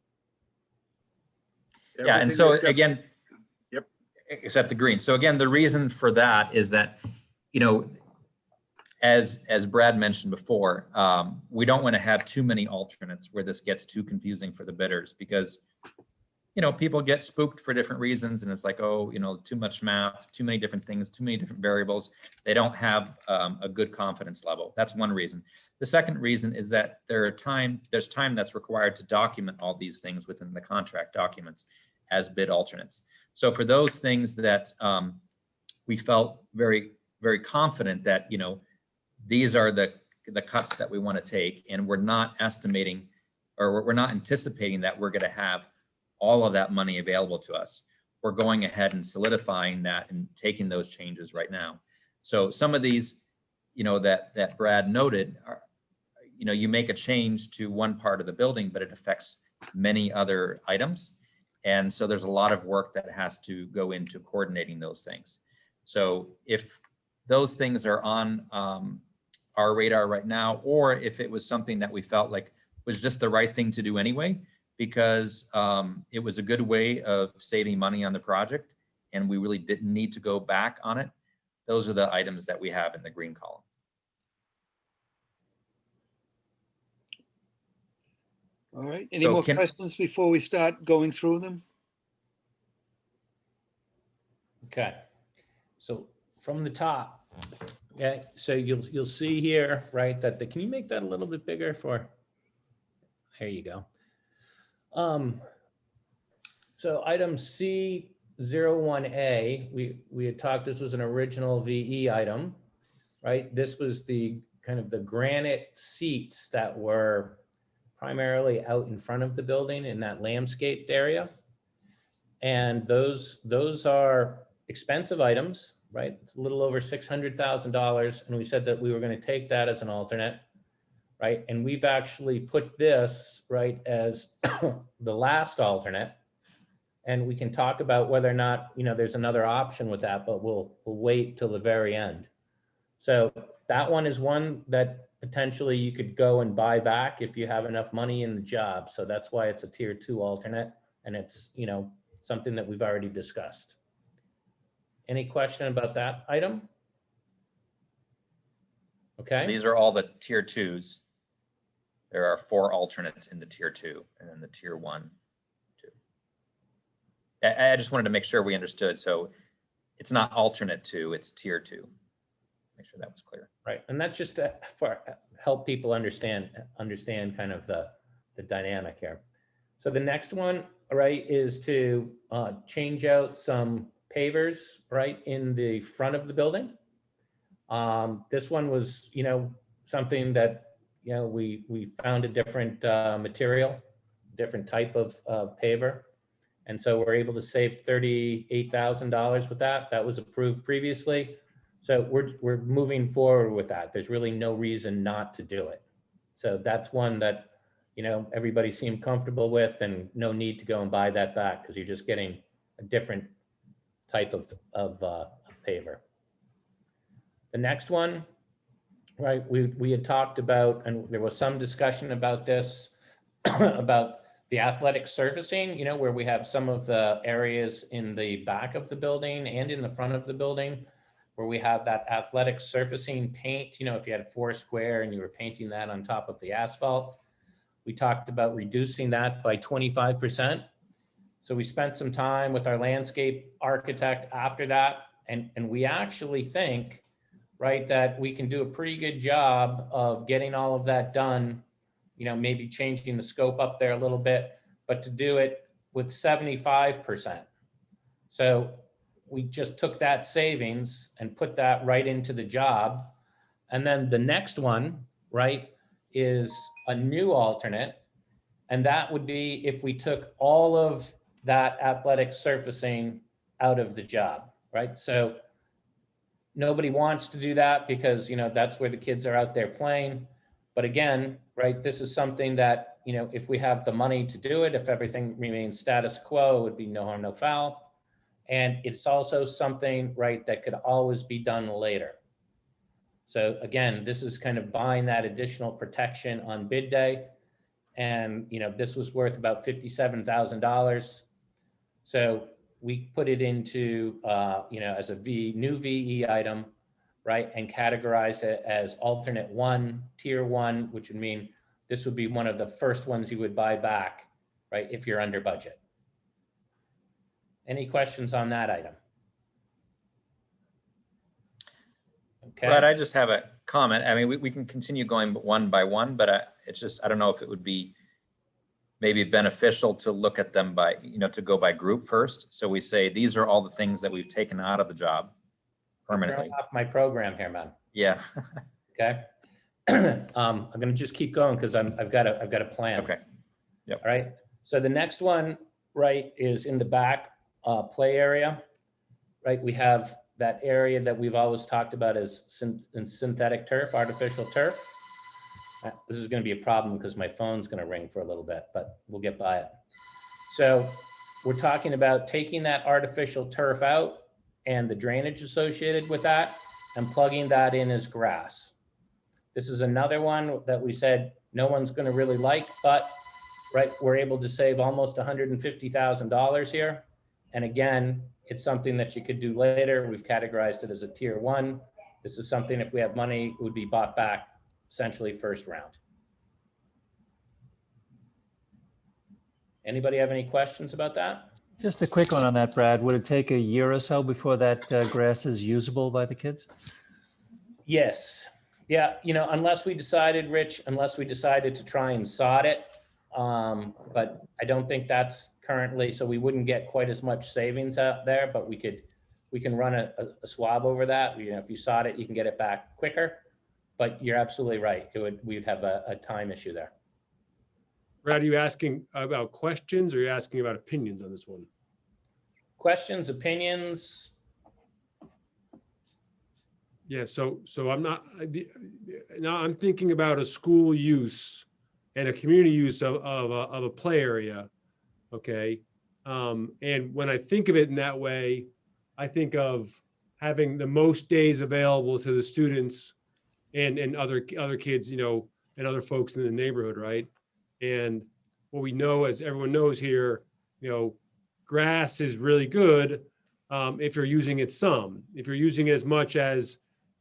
Yeah, and Everything so except- again, except the green. So again, the reason for that is that, you know, as Brad mentioned before, we don't want to have too many alternates where this gets too confusing for the bidders because, you know, people get spooked for different reasons and it's like, oh, you know, too much math, too many different things, too many different variables. They don't have a good confidence level. That's one reason. The second reason is that there's time that's required to document all these things within the contract documents as bid alternates. So for those things that we felt very, very confident that, you know, these are the cuts that we want to take, and we're not estimating or we're not anticipating that we're going to have all of that money available to us. We're going ahead and solidifying that and taking those changes right now. So some of these, you know, that Brad noted are, you know, you make a change to one part of the building, but it affects many other items. And so there's a lot of work that has to go into coordinating those things. So if those things are on our radar right now, or if it was something that we felt like was just the right thing to do anyway, because it was a good way of saving money on the project and we really didn't need to go back on it, those are the items that we have in the green column. All right. Any So more questions before we start going through them? Okay, so from the top, okay, so you'll see here, right, that can you make that a little bit bigger for, there you go. So item C01A, we had talked, this was an original VE item, right? This was the kind of the granite seats that were primarily out in front of the building in that landscaped area. And those are expensive items, right? It's a little over $600,000. And we said that we were going to take that as an alternate, right? And we've actually put this, right, as the last alternate. And we can talk about whether or not, you know, there's another option with that, but we'll wait till the very end. So that one is one that potentially you could go and buy back if you have enough money in the job. So that's why it's a tier 2 alternate. And it's, you know, something that we've already discussed. Any question about that item? Okay. These are all the tier 2s. There are 4 alternates in the tier 2 and then the tier 1, 2. I just wanted to make sure we understood. So it's not alternate 2, it's tier 2. Make sure that was clear. Right, and that's just to help people understand kind of the dynamic here. So the next one, right, is to change out some pavers, right, in the front of the building. This one was, you know, something that, you know, we found a different material, different type of paver. And so we're able to save $38,000 with that. That was approved previously. So we're moving forward with that. There's really no reason not to do it. So that's one that, you know, everybody seemed comfortable with, and no need to go and buy that back because you're just getting a different type of paver. The next one, right, we had talked about, and there was some discussion about this, about the athletic surfacing, you know, where we have some of the areas in the back of the building and in the front of the building where we have that athletic surfacing paint, you know, if you had 4 square and you were painting that on top of the asphalt. We talked about reducing that by 25%. So we spent some time with our landscape architect after that, and we actually think, right, that we can do a pretty good job of getting all of that done, you know, maybe changing the scope up there a little bit, but to do it with 75%. So we just took that savings and put that right into the job. And then the next one, right, is a new alternate. And that would be if we took all of that athletic surfacing out of the job, right? So nobody wants to do that because, you know, that's where the kids are out there playing. But again, right, this is something that, you know, if we have the money to do it, if everything remains status quo, it would be no harm, no foul. And it's also something, right, that could always be done later. So again, this is kind of buying that additional protection on bid day. And, you know, this was worth about $57,000. So we put it into, you know, as a new VE item, right? And categorize it as alternate 1, tier 1, which would mean this would be one of the first ones you would buy back, right? If you're under budget. Any questions on that item? Okay. But I just have a comment. I mean, we can continue going one by one, but it's just, I don't know if it would be maybe beneficial to look at them by, you know, to go by group first. So we say, these are all the things that we've taken out of the job permanently. Turn off my program here, man. Yeah. Okay. I'm going to just keep going because I've got a plan. Okay. Yep. All right. So the next one, right, is in the back play area, right? We have that area that we've always talked about as synthetic turf, artificial turf. This is going to be a problem because my phone's going to ring for a little bit, but we'll get by it. So we're talking about taking that artificial turf out and the drainage associated with that and plugging that in as grass. This is another one that we said no one's going to really like, but right, we're able to save almost $150,000 here. And again, it's something that you could do later. We've categorized it as a tier 1. This is something, if we have money, it would be bought back essentially first round. Anybody have any questions about that? Just a quick one on that, Brad. Would it take a year or so before that grass is usable by the kids? Yes. Yeah, you know, unless we decided, Rich, to try and sod it. But I don't think that's currently, so we wouldn't get quite as much savings out there, but we can run a swab over that. You know, if you sod it, you can get it back quicker, but you're absolutely right. We'd have a time issue there. Brad, are you asking about questions or are you asking about opinions on this one? Questions, opinions? Yeah, so now I'm thinking about a school use and a community use of a play area, okay? And when I think of it in that way, I think of having the most days available to the students and other kids, you know, and other folks in the neighborhood, right? And what we know, as everyone knows here, you know, grass is really good if you're using it some. If you're using it as much as,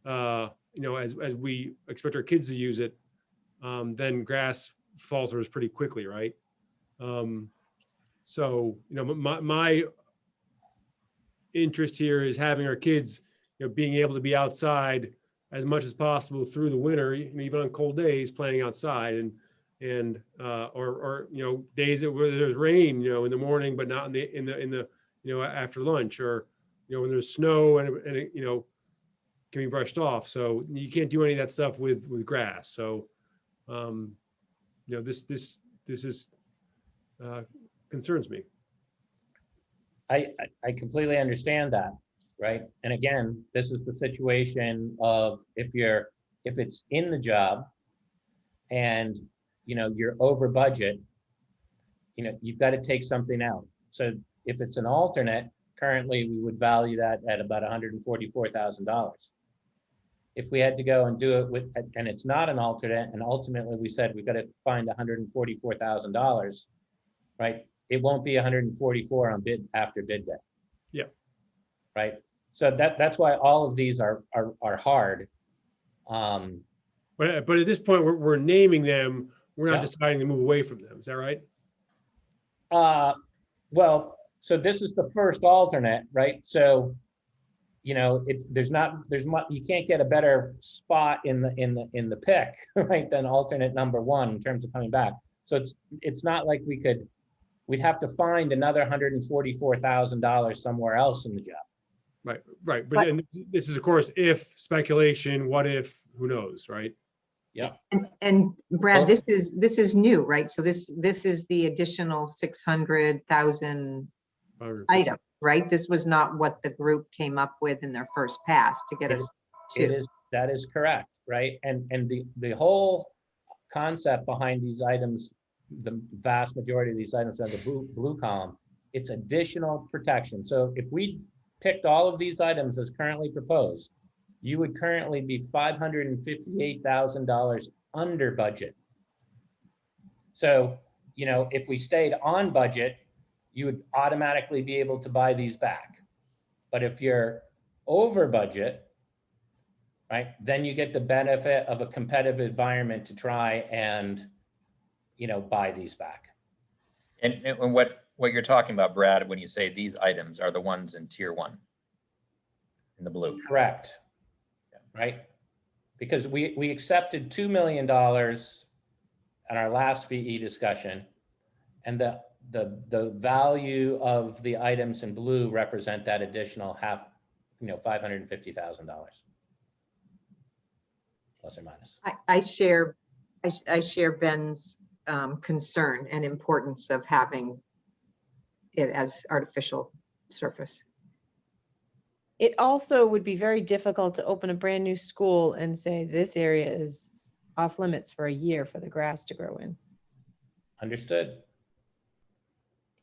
you know, as we expect our kids to use it, then grass falters pretty quickly, right? So, you know, my interest here is having our kids, you know, being able to be outside as much as possible through the winter, even on cold days, playing outside, and or you know, days where there's rain, you know, in the morning, but not in the you know, after lunch, or you know, when there's snow and it, you know, can be brushed off. So you can't do any of that stuff with grass. So you know, this is concerns me. I completely understand that, right? And again, this is the situation of if it's in the job and, you know, you're over budget, you know, you've got to take something out. So if it's an alternate, currently we would value that at about $144,000. If we had to go and do it with, and it's not an alternate, and ultimately we said we've got to find $144,000, right? It won't be 144 on bid after bid day. Yeah. Right. So that's why all of these are hard. But at this point, we're naming them. We're not Yeah. deciding to move away from them. Is that right? Well, so this is the first alternate, right? So, you know, you can't get a better spot in the pick, right, than alternate number one in terms of coming back. So it's not like we'd have to find another $144,000 somewhere else in the job. Right, right. But then this is, of course, if speculation, what if, who knows, right? Yeah. And Brad, Well- this is new, right? So this is the additional 600,000 item, right? This was not what the group came up with in their first pass to get us to. That is correct, right? And the whole concept behind these items, the vast majority of these items on the blue column, it's additional protection. So if we picked all of these items as currently proposed, you would currently be $558,000 under budget. So, you know, if we stayed on budget, you would automatically be able to buy these back. But if you're over budget, right, then you get the benefit of a competitive environment to try and, you know, buy these back. And what you're talking about, Brad, when you say these items are the ones in tier 1 in the blue. Correct. Right? Because we accepted $2 million at our last VE discussion, and the value of the items in blue represent that additional $550,000 plus or minus. I share Ben's concern and importance of having it as artificial surface. It also would be very difficult to open a brand new school and say this area is off limits for a year for the grass to grow in. Understood.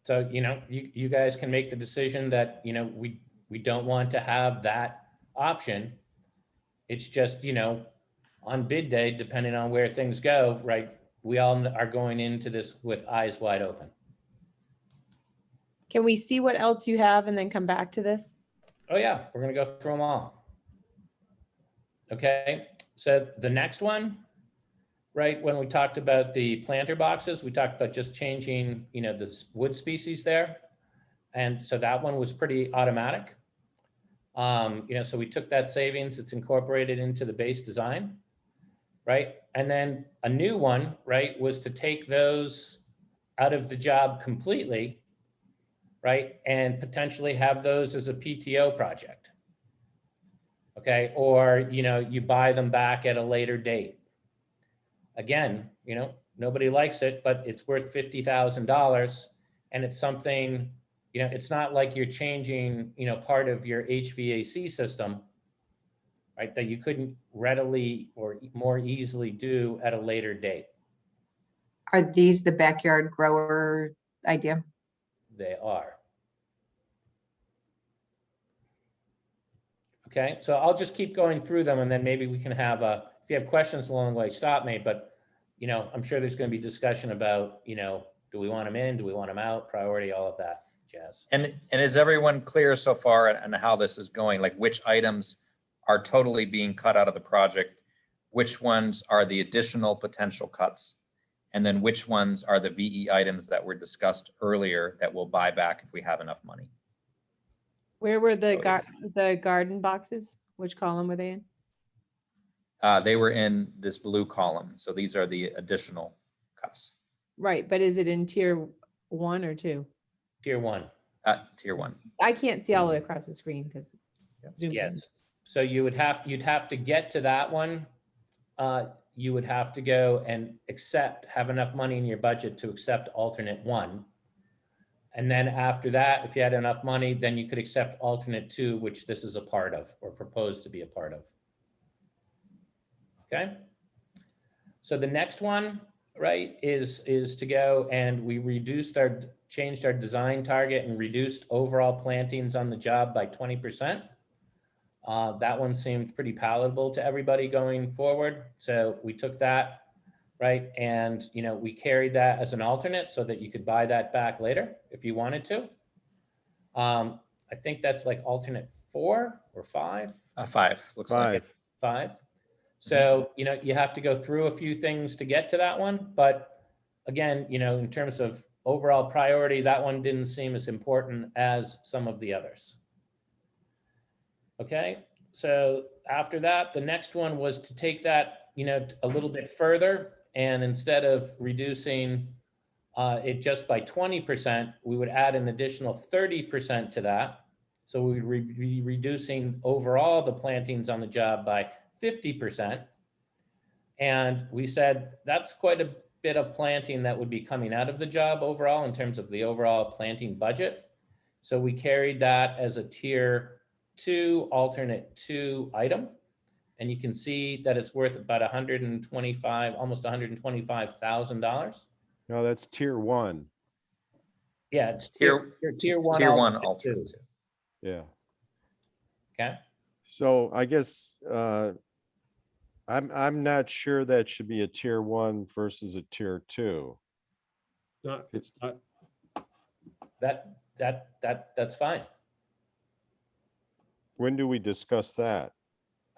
So, you know, you guys can make the decision that, you know, we don't want to have that option. It's just, you know, on bid day, depending on where things go, right, we all are going into this with eyes wide open. Can we see what else you have and then come back to this? Oh yeah, we're gonna go through them all. Okay, so the next one, right, when we talked about the planter boxes, we talked about just changing, you know, the wood species there. And so that one was pretty automatic. You know, so we took that savings, it's incorporated into the base design, right? And then a new one, right, was to take those out of the job completely, right? And potentially have those as a PTO project. Okay, or, you know, you buy them back at a later date. Again, you know, nobody likes it, but it's worth $50,000. And it's something, you know, it's not like you're changing, you know, part of your HVAC system, right? That you couldn't readily or more easily do at a later date. Are these the backyard grower idea? They are. Okay, so I'll just keep going through them and then maybe we can have if you have questions along the way, stop me, but you know, I'm sure there's going to be discussion about, you know, do we want them in, do we want them out, priority, all of that jazz. And is everyone clear so far on how this is going? Like which items are totally being cut out of the project? Which ones are the additional potential cuts? And then which ones are the VE items that were discussed earlier that we'll buy back if we have enough money? Where were the garden boxes? Which column were they in? They were in this blue column. So these are the additional cuts. Right, but is it in tier 1 or 2? Tier 1. Tier 1. I can't see all the way across the screen because zoom in. Yes. So you'd have to get to that one. You would have to go and have enough money in your budget to accept alternate 1. And then after that, if you had enough money, then you could accept alternate 2, which this is a part of or proposed to be a part of. Okay. So the next one, right, is to go and we reduced changed our design target and reduced overall plantings on the job by 20%. That one seemed pretty palatable to everybody going forward. So we took that, right? And, you know, we carried that as an alternate so that you could buy that back later if you wanted to. I think that's like alternate 4 or 5. 5, looks like it. 5. So, you know, you have to go through a few things to get to that one. But again, you know, in terms of overall priority, that one didn't seem as important as some of the others. Okay, so after that, the next one was to take that, you know, a little bit further. And instead of reducing it just by 20%, we would add an additional 30% to that. So we would be reducing overall the plantings on the job by 50%. And we said that's quite a bit of planting that would be coming out of the job overall in terms of the overall planting budget. So we carried that as a tier 2, alternate 2 item. And you can see that it's worth about almost $125,000. No, that's tier 1. Yeah, it's Tier 1. Tier 1 alternate alternate 2. 2. Yeah. Okay. So I guess I'm not sure that should be a tier 1 versus a tier 2. It's not. That's fine. When do we discuss that?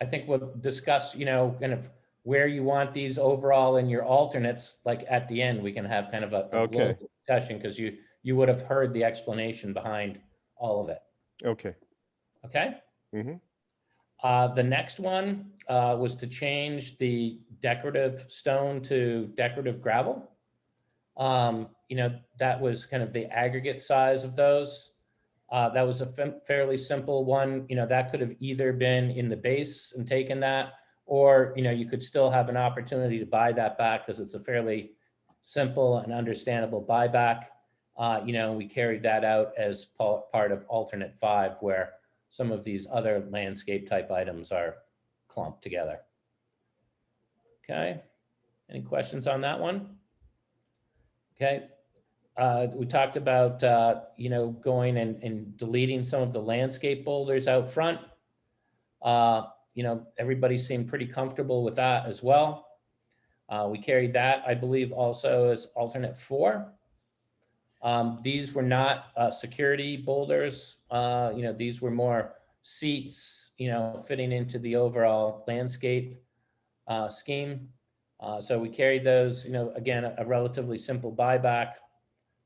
I think we'll discuss, you know, kind of where you want these overall in your alternates. Like at the end, we can have kind of a Okay. global discussion because you would have heard the explanation behind all of it. Okay. Okay. Mhm. The next one was to change the decorative stone to decorative gravel. You know, that was kind of the aggregate size of those. That was a fairly simple one. You know, that could have either been in the base and taken that, or, you know, you could still have an opportunity to buy that back because it's a fairly simple and understandable buyback. You know, we carried that out as part of alternate 5, where some of these other landscape type items are clumped together. Okay. Any questions on that one? Okay. We talked about, you know, going and deleting some of the landscape boulders out front. You know, everybody seemed pretty comfortable with that as well. We carried that, I believe, also as alternate 4. These were not security boulders. You know, these were more seats, you know, fitting into the overall landscape scheme. So we carried those, you know, again, a relatively simple buyback.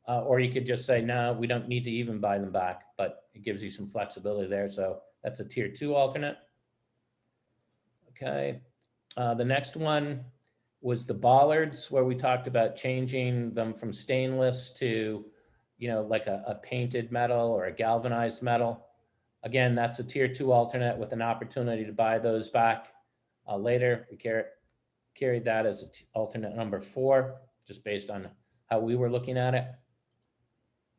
Or you could just say, no, we don't need to even buy them back, but it gives you some flexibility there. So that's a tier 2 alternate. Okay. The next one was the bollards, where we talked about changing them from stainless to, you know, like a painted metal or a galvanized metal. Again, that's a tier 2 alternate with an opportunity to buy those back later. We carried that as alternate number 4, just based on how we were looking at it.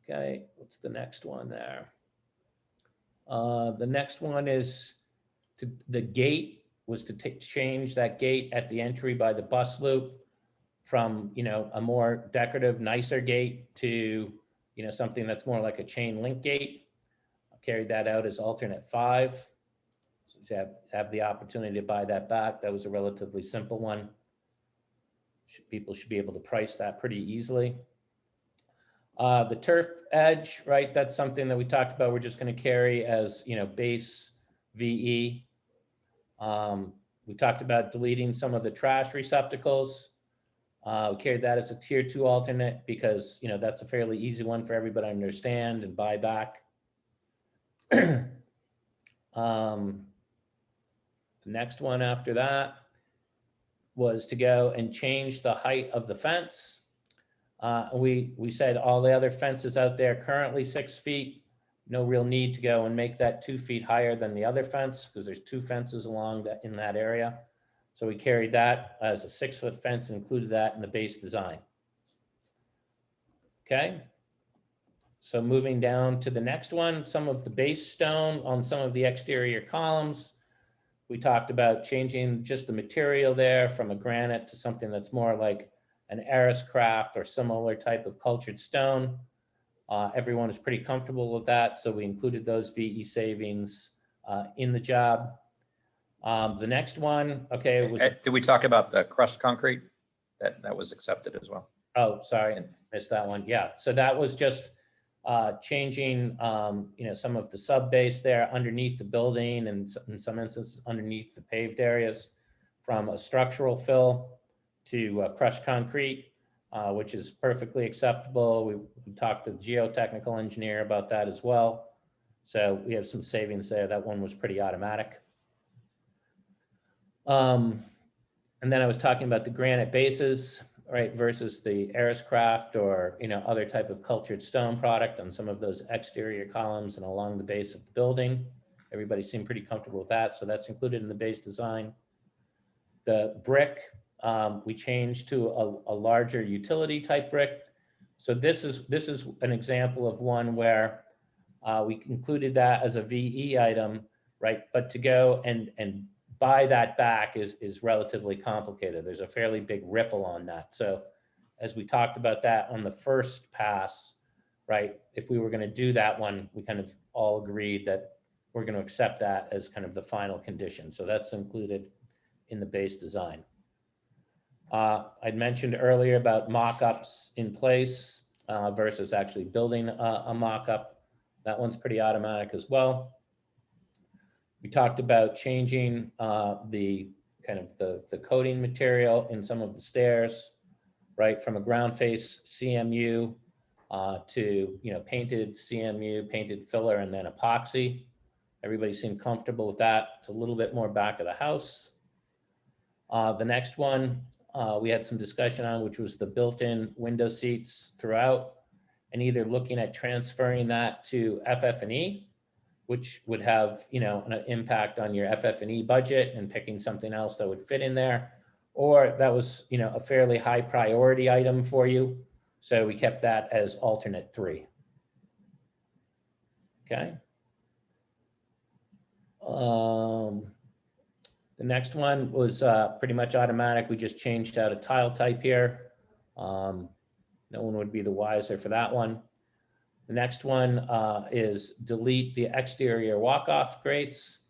Okay, what's the next one there? The next one is the gate was to change that gate at the entry by the bus loop from, you know, a more decorative, nicer gate to, you know, something that's more like a chain link gate. I carried that out as alternate 5. So you have the opportunity to buy that back. That was a relatively simple one. People should be able to price that pretty easily. The turf edge, right? That's something that we talked about. We're just going to carry as, you know, base VE. We talked about deleting some of the trash receptacles. We carried that as a tier 2 alternate because, you know, that's a fairly easy one for everybody to understand and buy back. The next one after that was to go and change the height of the fence. We said all the other fences out there currently 6 feet, no real need to go and make that 2 feet higher than the other fence because there's 2 fences along that in that area. So we carried that as a 6-foot fence and included that in the base design. Okay. So moving down to the next one, some of the base stone on some of the exterior columns. We talked about changing just the material there from a granite to something that's more like an Arris craft or similar type of cultured stone. Everyone is pretty comfortable with that, so we included those VE savings in the job. The next one, okay, was, Did we talk about the crushed concrete? That was accepted as well. oh, sorry, missed that one. Yeah, so that was just changing, some of the sub base there underneath the building and in some instances underneath the paved areas from a structural fill to crushed concrete, which is perfectly acceptable. We talked to the geotechnical engineer about that as well. So we have some savings there. That one was pretty automatic. And then I was talking about the granite bases, right, versus the Ariscraft or, other type of cultured stone product on some of those exterior columns and along the base of the building. Everybody seemed pretty comfortable with that. So that's included in the base design. The brick, we changed to a larger utility type brick. So this is an example of one where we included that as a VE item, right? But to go and buy that back is relatively complicated. There's a fairly big ripple on that. So as we talked about that on the first pass, right? If we were going to do that one, we kind of all agreed that we're going to accept that as kind of the final condition. So that's included in the base design. I'd mentioned earlier about mock-ups in place versus actually building a mock-up. That one's pretty automatic as well. We talked about changing the coating material in some of the stairs, right, from a ground face CMU to painted CMU, painted filler, and then epoxy. Everybody seemed comfortable with that. It's a little bit more back of the house. The next one we had some discussion on, which was the built-in window seats throughout, and either looking at transferring that to FF&E, which would have, an impact on your FF&E budget and picking something else that would fit in there, or that was, a fairly high priority item for you. So we kept that as alternate 3. Okay. The next one was pretty much automatic. We just changed out a tile type here. No one would be the wiser for that one. The next one is delete the exterior walk-off grates.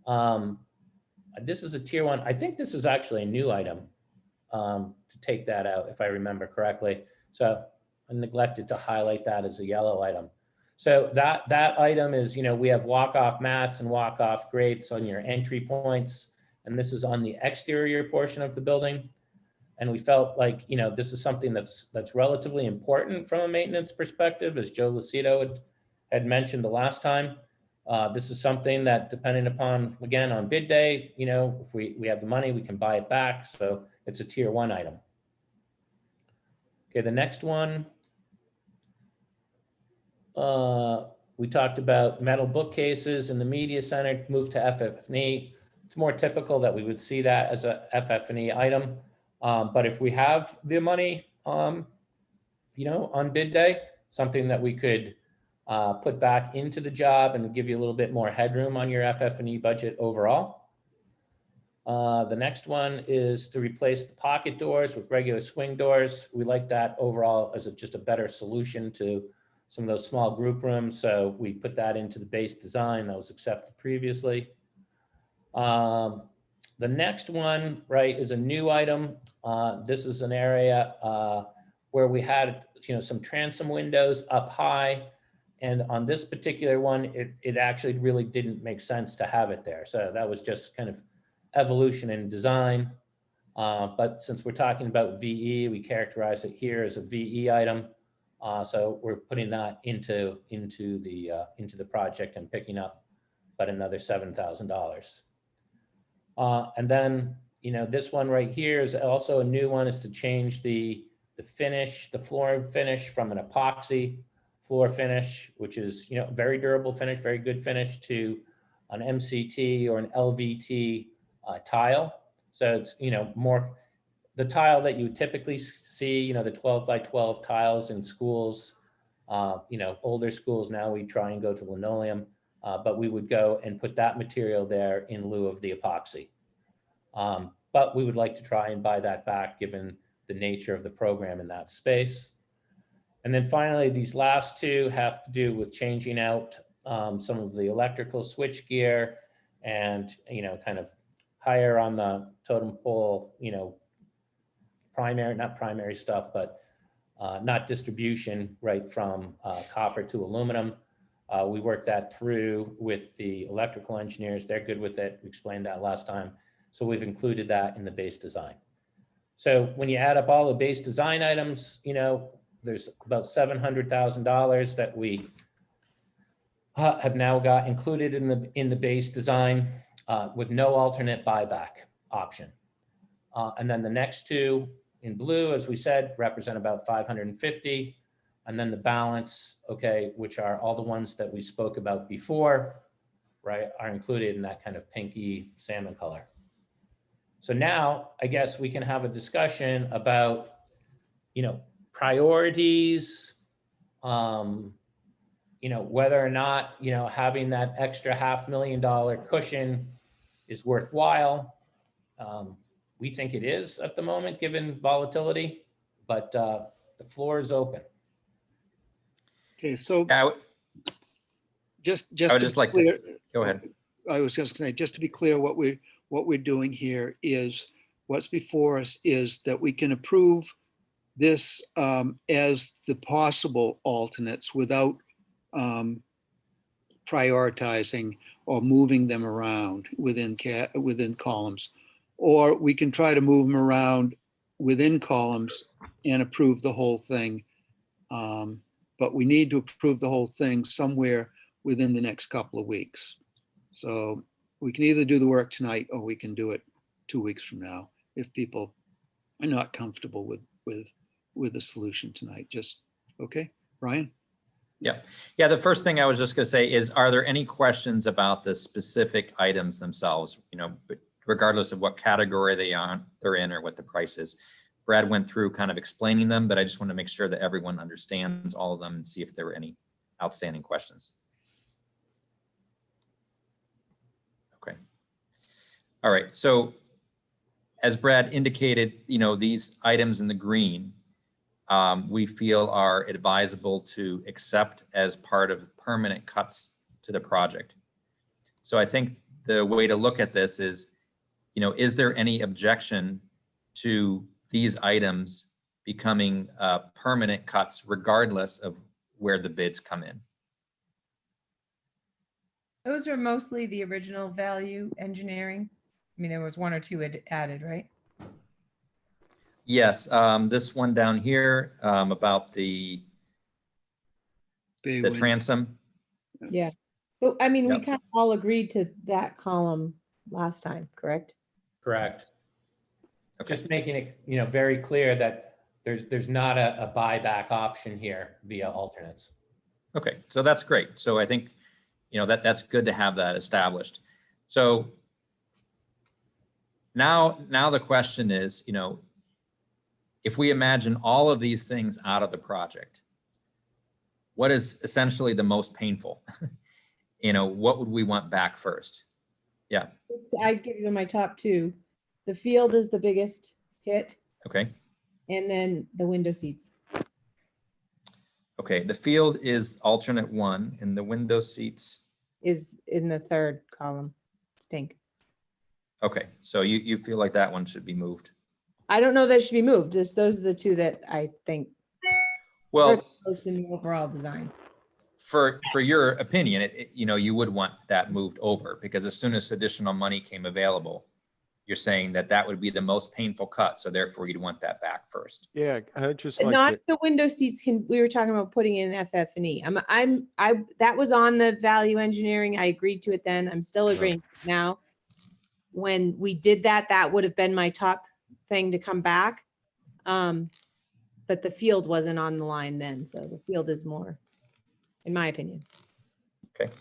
This is a tier 1. I think this is actually a new item to take that out, if I remember correctly. So I neglected to highlight that as a yellow item. So that item is, we have walk-off mats and walk-off grates on your entry points, and this is on the exterior portion of the building. And we felt like, this is something that's relatively important from a maintenance perspective, as Joe Lucido had mentioned the last time. This is something that, depending upon, again, on bid day, if we have the money, we can buy it back. So it's a tier 1 item. Okay, the next one, we talked about metal bookcases in the media center, moved to FF&E. It's more typical that we would see that as a FF&E item. But if we have the money, on bid day, something that we could put back into the job and give you a little bit more headroom on your FF&E budget overall. The next one is to replace the pocket doors with regular swing doors. We like that overall as just a better solution to some of those small group rooms. So we put that into the base design that was accepted previously. The next one, right, is a new item. This is an area where we had, some transom windows up high. And on this particular one, it actually really didn't make sense to have it there. So that was just kind of evolution in design. But since we're talking about VE, we characterize it here as a VE item. So we're putting that into the project and picking up about another $7,000. And then, this one right here is also a new one, is to change the finish, the floor finish from an epoxy floor finish, which is, very durable finish, very good finish, to an MCT or an LVT tile. So it's, more the tile that you typically see, the 12 by 12 tiles in schools, older schools. Now we try and go to linoleum. But we would go and put that material there in lieu of the epoxy. But we would like to try and buy that back given the nature of the program in that space. And then finally, these last two have to do with changing out some of the electrical switch gear and, kind of higher on the totem pole, not primary stuff, but not distribution, right, from copper to aluminum. We worked that through with the electrical engineers. They're good with it. We explained that last time. So we've included that in the base design. So when you add up all the base design items, there's about $700,000 that we have now got included in the base design with no alternate buyback option. And then the next two in blue, as we said, represent about 550. And then the balance, okay, which are all the ones that we spoke about before, right, are included in that kind of pinky salmon color. So now I guess we can have a discussion about, priorities, whether or not, having that extra $500,000 cushion is worthwhile. We think it is at the moment, given volatility, but the floor is open. Okay, so I just would to just be like clear, to, go ahead. I was just gonna say, just to be clear, what we're doing here is, what's before us is that we can approve this as the possible alternates without prioritizing or moving them around within columns. Or we can try to move them around within columns and approve the whole thing. But we need to approve the whole thing somewhere within the next couple of weeks. So we can either do the work tonight or we can do it 2 weeks from now if people are not comfortable with the solution tonight. Just, okay, Ryan? Yeah. The first thing I was just going to say is, are there any questions about the specific items themselves, but regardless of what category they're in or what the price is? Brad went through kind of explaining them, but I just want to make sure that everyone understands all of them and see if there were any outstanding questions. Okay. All right. So as Brad indicated, these items in the green, we feel are advisable to accept as part of permanent cuts to the project. So I think the way to look at this is, is there any objection to these items becoming permanent cuts regardless of where the bids come in? Those are mostly the original value engineering. I mean, there was one or two added, right? Yes, this one down here about the transom. Yeah. But I mean, we Yep. kind of all agreed to that column last time, correct? Correct. Okay. Just making it, very clear that there's not a buyback option here via alternates. Okay, so that's great. So I think, that's good to have that established. So now the question is, if we imagine all of these things out of the project, what is essentially the most painful? What would we want back first? Yeah. I'd give you my top two. The field is the biggest hit, Okay. and then the window seats. Okay. The field is alternate one, and the window seats Is in the third column. It's pink. Okay. So you feel like that one should be moved? I don't know that it should be moved. Those are the two that I think Well, close in the overall design. for your opinion, you would want that moved over, because as soon as additional money came available, you're saying that would be the most painful cut. So therefore you'd want that back first. Yeah, I'd just like Not to, the window seats we were talking about putting in FF&E. That was on the value engineering. I agreed to it then. I'm still agreeing now. When we did that, that would have been my top thing to come back. But the field wasn't on the line then. So the field is more, in my opinion. Okay.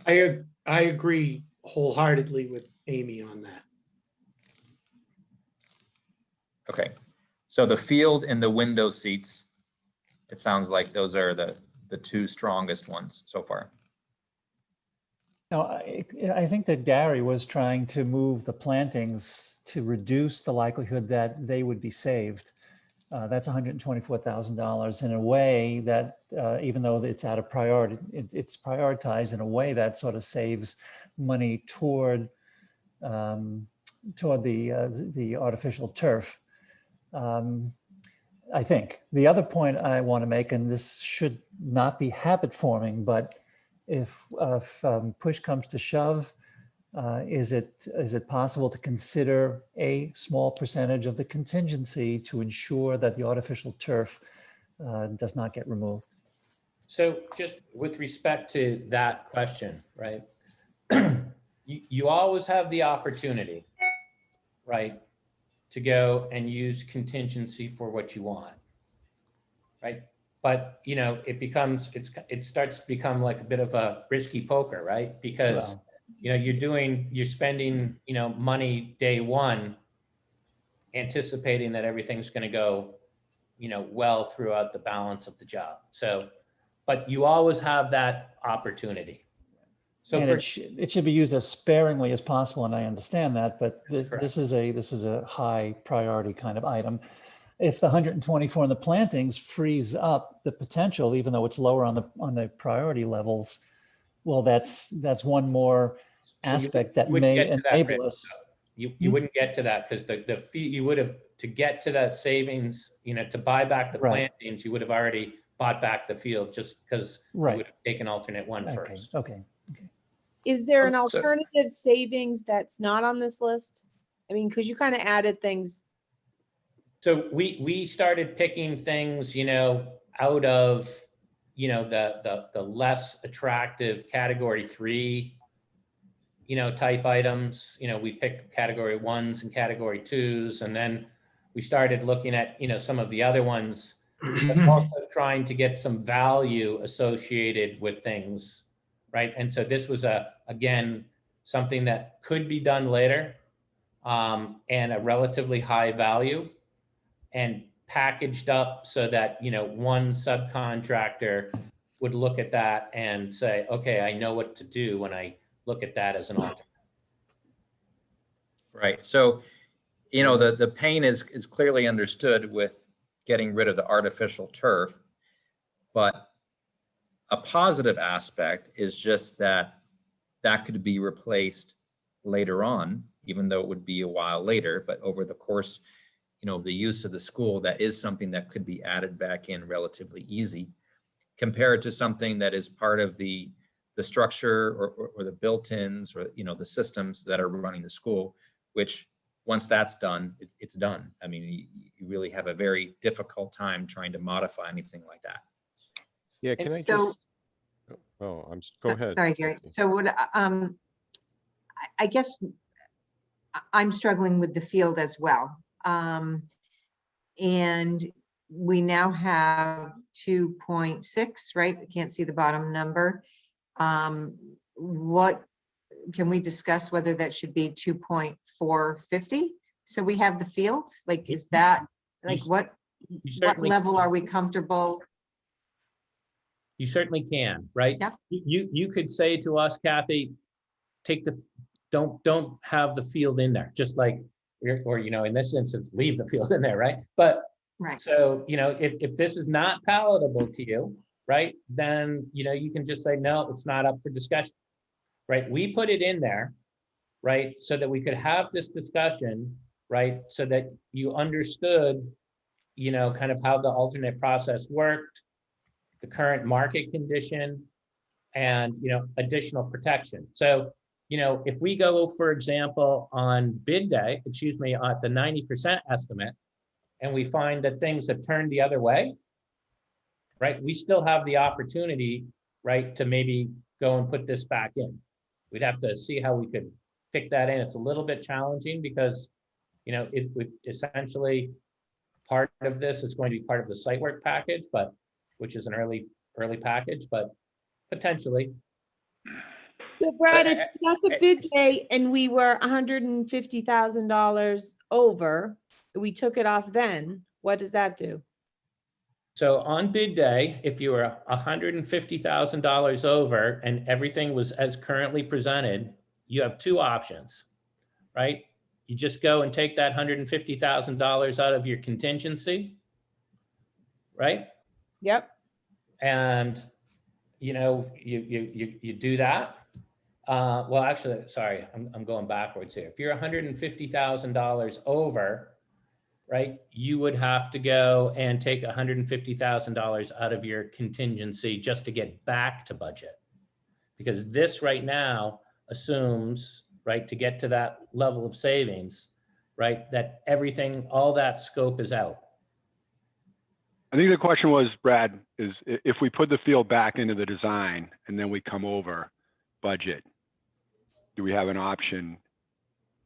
I agree wholeheartedly with Amy on that. Okay. So the field and the window seats, it sounds like those are the two strongest ones so far. No, I think that Gary was trying to move the plantings to reduce the likelihood that they would be saved. That's $124,000 in a way that, even though it's out of priority, it's prioritized in a way that sort of saves money toward the artificial turf. I think the other point I want to make, and this should not be habit forming, but if push comes to shove, is it possible to consider a small percentage of the contingency to ensure that the artificial turf does not get removed? So just with respect to that question, right? You always have the opportunity, right, to go and use contingency for what you want, right? But it starts to become like a bit of a risky poker, right? Because you're spending money day one, anticipating that everything's going to go well throughout the balance of the job. So, but you always have that opportunity. So and it should be used as sparingly as possible, and I understand that, but this is a high priority kind of item. If the 124 in the plantings frees up the potential, even though it's lower on the priority levels, well, that's one more aspect that may enable us. You wouldn't get to that because the fee you would have to get to that savings, to buy back the plantings, you would have already bought back the field just because you would have taken alternate one first. Okay. Is there an alternative savings that's not on this list? I mean, because you kind of added things. So we started picking things, out of, the less attractive category 3, type items. We picked category 1s and category 2s, and then we started looking at, some of the other ones, but also trying to get some value associated with things, right? And so this was again, something that could be done later, and a relatively high value, and packaged up so that, one subcontractor would look at that and say, okay, I know what to do when I look at that as an alternate. Right. So, the pain is clearly understood with getting rid of the artificial turf, but a positive aspect is just that could be replaced later on, even though it would be a while later, but over the course, the use of the school, that is something that could be added back in relatively easy, compared to something that is part of the structure or the built-ins or, the systems that are running the school, which once that's done, it's done. I mean, you really have a very difficult time trying to modify anything like that. Yeah, can I just, go ahead. Sorry, Gary. So what, I guess I'm struggling with the field as well. And we now have 2.6, right? I can't see the bottom number. What can we discuss whether that should be 2.450? So we have the field, like, is that like what level are we comfortable? You certainly can, right? Yeah. You could say to us, Kathy, don't have the field in there, just like, or in this instance, leave the field in there, right? But so if this is not palatable to you, right, then you can just say no, it's not up for discussion, right? We put it in there, right, so that we could have this discussion, right, so that you understood, kind of how the alternate process worked, the current market condition, and additional protection. So if we go, for example, on bid day, at the 90% estimate, and we find that things have turned the other way, right, we still have the opportunity, right, to maybe go and put this back in. We'd have to see how we could pick that in. It's a little bit challenging because, it would essentially, part of this is going to be part of the site work package, but which is an early package, but potentially. So Brad, if that's a bid day and we were $150,000 over, we took it off then, what does that do? So on bid day, if you were $150,000 over and everything was as currently presented, you have two options, right? You just go and take that $150,000 out of your contingency, right? Yep. And, you know, you do that. Well, actually, sorry, I'm going backwards here. If you're $150,000 over, right, you would have to go and take $150,000 out of your contingency just to get back to budget. Because this right now assumes, right, to get to that level of savings, right, that everything, all that scope is out. I think the question was, Brad, is if we put the field back into the design and then we come over budget, do we have an option,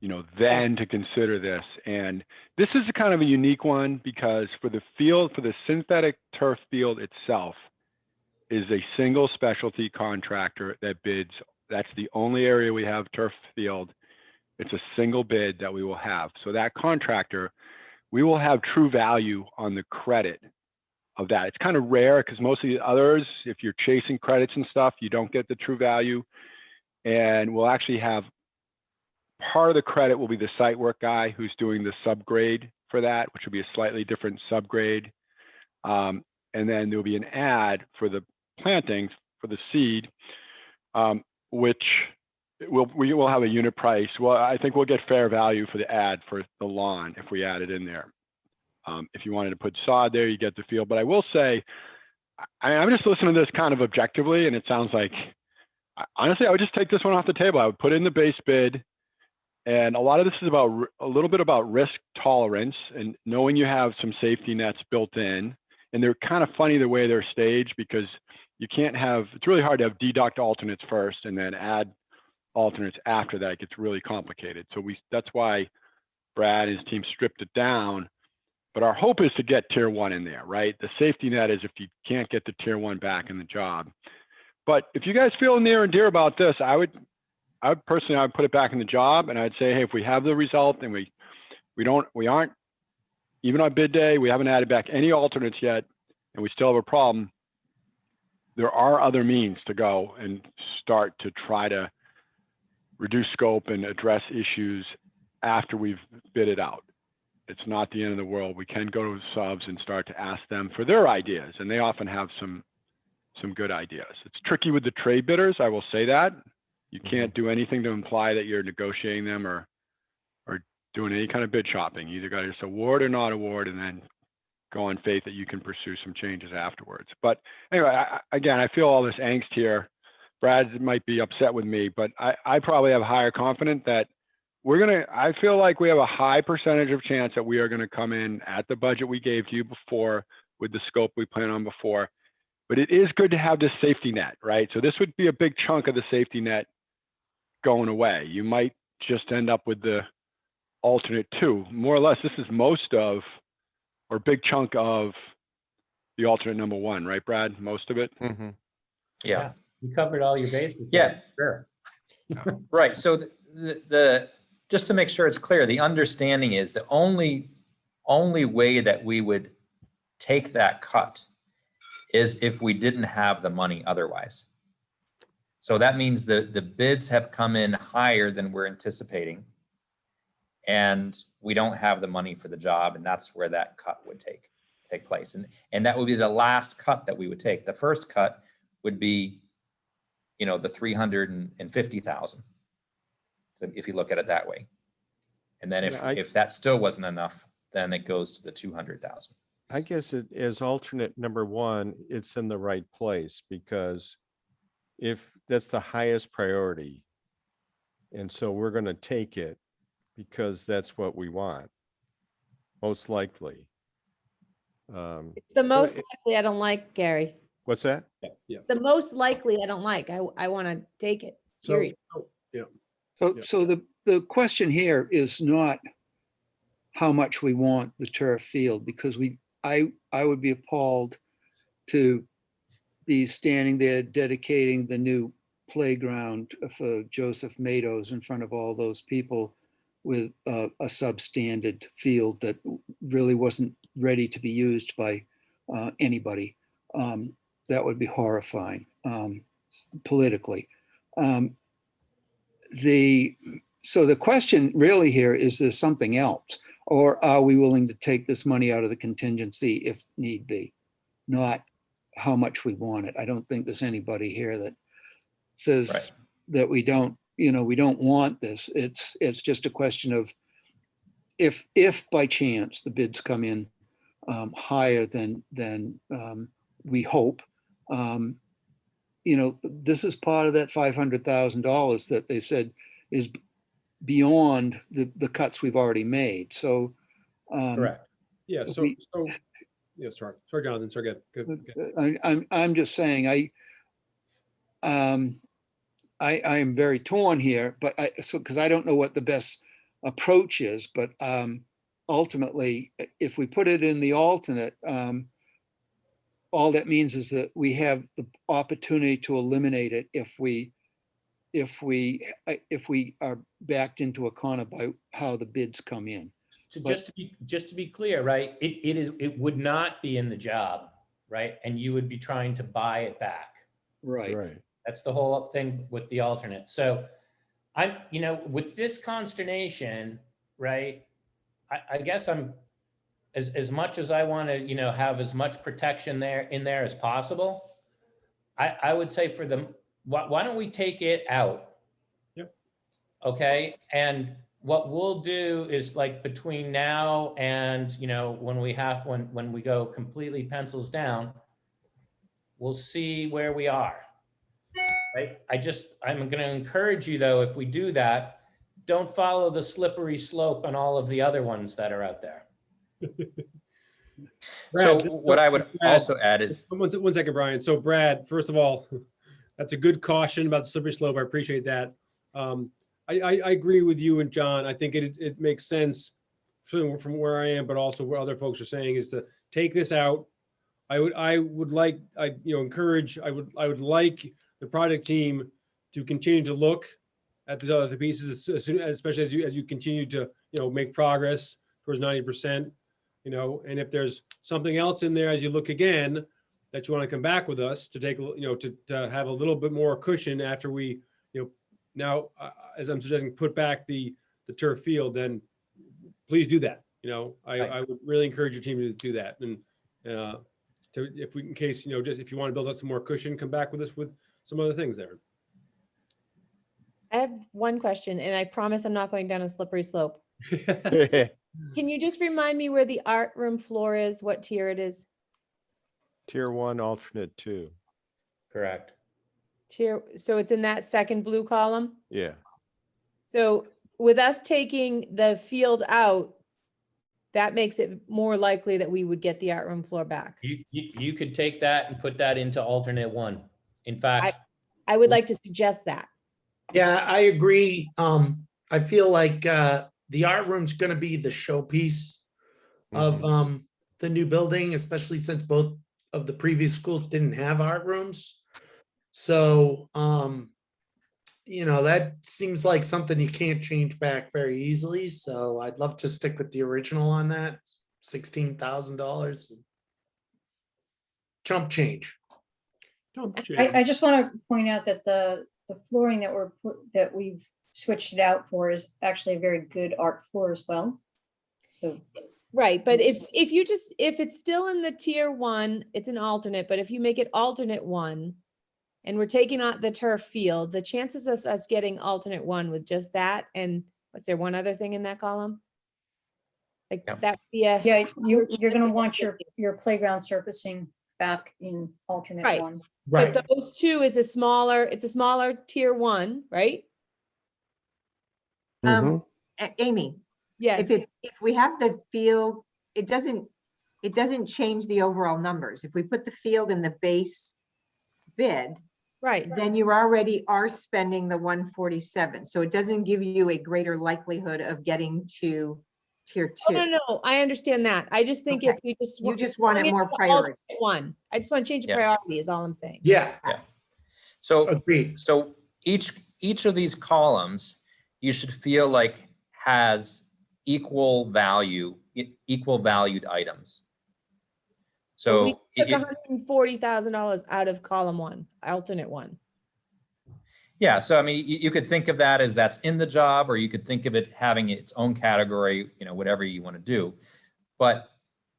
you know, then to consider this? And this is a kind of a unique one because for the field, for the synthetic turf field itself, is a single specialty contractor that bids. That's the only area we have turf field. It's a single bid that we will have. So that contractor, we will have true value on the credit of that. It's kind of rare because most of the others, if you're chasing credits and stuff, you don't get the true value. And we'll actually have part of the credit will be the site work guy who's doing the subgrade for that, which will be a slightly different subgrade. And then there'll be an ad for the plantings for the seed, which we will have a unit price. Well, I think we'll get fair value for the ad for the lawn if we add it in there. If you wanted to put sod there, you get the field. But I will say, I'm just listening to this kind of objectively, and it sounds like, honestly, I would just take this one off the table. I would put in the base bid. And a lot of this is about a little bit about risk tolerance and knowing you have some safety nets built in. And they're kind of funny the way they're staged because you can't have, it's really hard to have deduct alternates first and then add alternates after that. It gets really complicated. So that's why Brad and his team stripped it down. But our hope is to get tier 1 in there, right? The safety net is if you can't get the tier 1 back in the job. But if you guys feel near and dear about this, I would personally, I would put it back in the job, and I'd say, hey, if we have the result and we aren't, even on bid day, we haven't added back any alternates yet, and we still have a problem, there are other means to go and start to try to reduce scope and address issues after we've bid it out. It's not the end of the world. We can go to subs and start to ask them for their ideas, and they often have some good ideas. It's tricky with the trade bidders, I will say that. You can't do anything to imply that you're negotiating them or doing any kind of bid shopping. You either got to just award or not award, and then go on faith that you can pursue some changes afterwards. But anyway, again, I feel all this angst here. Brad might be upset with me, but I probably have higher confidence that I feel like we have a high percentage of chance that we are going to come in at the budget we gave you before with the scope we plan on before. But it is good to have this safety net, right? So this would be a big chunk of the safety net going away. You might just end up with the alternate 2. More or less, this is most of, or big chunk of the alternate number 1, right, Brad? Most of it? Mm-hmm. Yeah. You covered all your bases. Yeah. Sure. Right. So just to make sure it's clear, the understanding is the only way that we would take that cut is if we didn't have the money otherwise. So that means the bids have come in higher than we're anticipating, and we don't have the money for the job, and that's where that cut would take place. And that would be the last cut that we would take. The first cut would be, you know, the 350,000, if you look at it that way. And then if that still wasn't enough, then it goes to the 200,000. I guess as alternate number 1, it's in the right place because if that's the highest priority, and so we're going to take it because that's what we want, most likely. It's the most likely I don't like, Gary. What's that? Yeah. The most likely I don't like. I want to take it. So, Period. yeah. So the question here is not how much we want the turf field, because I would be appalled to be standing there dedicating the new playground for Joseph Matos in front of all those people with a substandard field that really wasn't ready to be used by anybody. That would be horrifying politically. So the question really here is there something else, or are we willing to take this money out of the contingency if need be? not how much we want it. I don't think there's anybody here that says that we don't, we don't want this. It's just a question of if by chance the bids come in higher than we hope, this is part of that $500,000 that they said is beyond the cuts we've already made. So Correct. Yeah. So yeah. Sorry, Jonathan. Sorry. Good. I'm just saying I am very torn here, but because I don't know what the best approach is, but ultimately, if we put it in the alternate, all that means is that we have the opportunity to eliminate it if we are backed into a corner by how the bids come in. So just to be clear, right? It would not be in the job, right? And you would be trying to buy it back. Right. That's the whole thing with the alternate. So I'm, with this consternation, right? I guess I'm as much as I want to, have as much protection in there as possible. I would say for them, why don't we take it out? Yep. Okay. And what we'll do is like between now and, when we go completely pencils down, we'll see where we are. Right. I'm going to encourage you though, if we do that, don't follow the slippery slope on all of the other ones that are out there. Brad, So what I would also add is, one second, Brian. So Brad, first of all, that's a good caution about the slippery slope. I appreciate that. I agree with you and John. I think it makes sense from where I am, but also what other folks are saying is to take this out. I would like the project team to continue to look at these other pieces, especially as you continue to make progress towards 90%. And if there's something else in there as you look again that you want to come back with us to take, to have a little bit more cushion after we, now as I'm suggesting, put back the turf field, then please do that. I would really encourage your team to do that. And if we, in case, just if you want to build up some more cushion, come back with us with some other things there. I have one question, and I promise I'm not going down a slippery slope. Can you just remind me where the art room floor is, what tier it is? Tier 1, alternate 2. Correct. So it's in that second blue column? Yeah. So with us taking the field out, that makes it more likely that we would get the art room floor back. You could take that and put that into alternate 1. In fact, I would like to suggest that. Yeah, I agree. I feel like the art room's going to be the showpiece of the new building, especially since both of the previous schools didn't have art rooms. So, that seems like something you can't change back very easily. So I'd love to stick with the original on that, $16,000. Chump change. I just want to point out that the flooring that we've switched it out for is actually a very good art floor as well. So. Right, but if it's still in the tier 1, it's an alternate, but if you make it alternate 1 and we're taking out the turf field, the chances of us getting alternate 1 with just that, and what's there, one other thing in that column? Like that would be a. Yeah, you're going to want your playground surfacing back in alternate 1. Right. But those two is it's a smaller tier 1, right? Amy. Yes. If we have the field, it doesn't change the overall numbers. If we put the field in the base bid, right, then you already are spending the 147. So it doesn't give you a greater likelihood of getting to tier 2. Oh, no, I understand that. I just think if we you just want it more priority. 1, I just want to change the priority is all I'm saying. Yeah. So agreed. So each of these columns, you should feel like has equal valued items. So we took $140,000 out of column 1, alternate 1. Yeah, so I mean, you could think of that as that's in the job, or you could think of it having its own category, whatever you want to do. But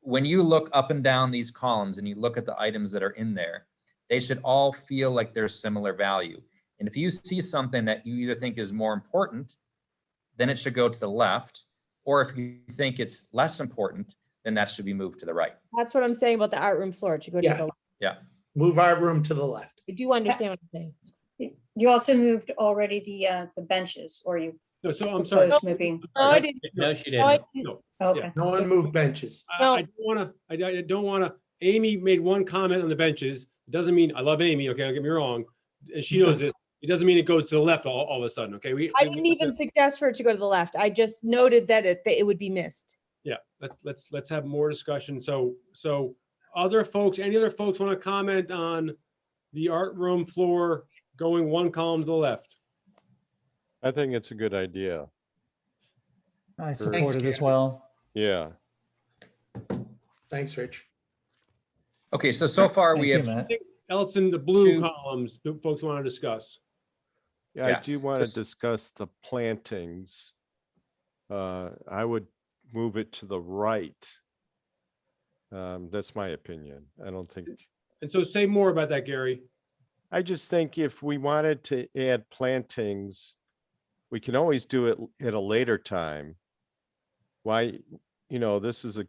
when you look up and down these columns and you look at the items that are in there, they should all feel like there's similar value. And if you see something that you either think is more important, then it should go to the left. Or if you think it's less important, then that should be moved to the right. That's what I'm saying about the art room floor. It should go to Yeah. the left. Yeah. Move art room to the left. I do understand what I'm saying. You also moved already the benches, or you No, so I'm sorry. proposed moving? No, I didn't. No, she No, I didn't. didn't. No, Okay. No one moved benches. No. I don't wanna, Amy made one comment on the benches. It doesn't mean, I love Amy, okay, don't get me wrong. And she knows this. It doesn't mean it goes to the left all of a sudden, okay? I didn't even suggest for it to go to the left. I just noted that it would be missed. Yeah, let's have more discussion. So other folks, any other folks want to comment on the art room floor going one column to the left? I think it's a good idea. I support it as well. Yeah. Thanks, Rich. Okay, so far we Thank you, have, Matt. Else in the blue Two. columns, do folks want to discuss? Yeah, Yeah, I do want to just- discuss the plantings. I would move it to the right. That's my opinion. I don't think, And so say more about that, Gary. I just think if we wanted to add plantings, we can always do it at a later time. Why, this is a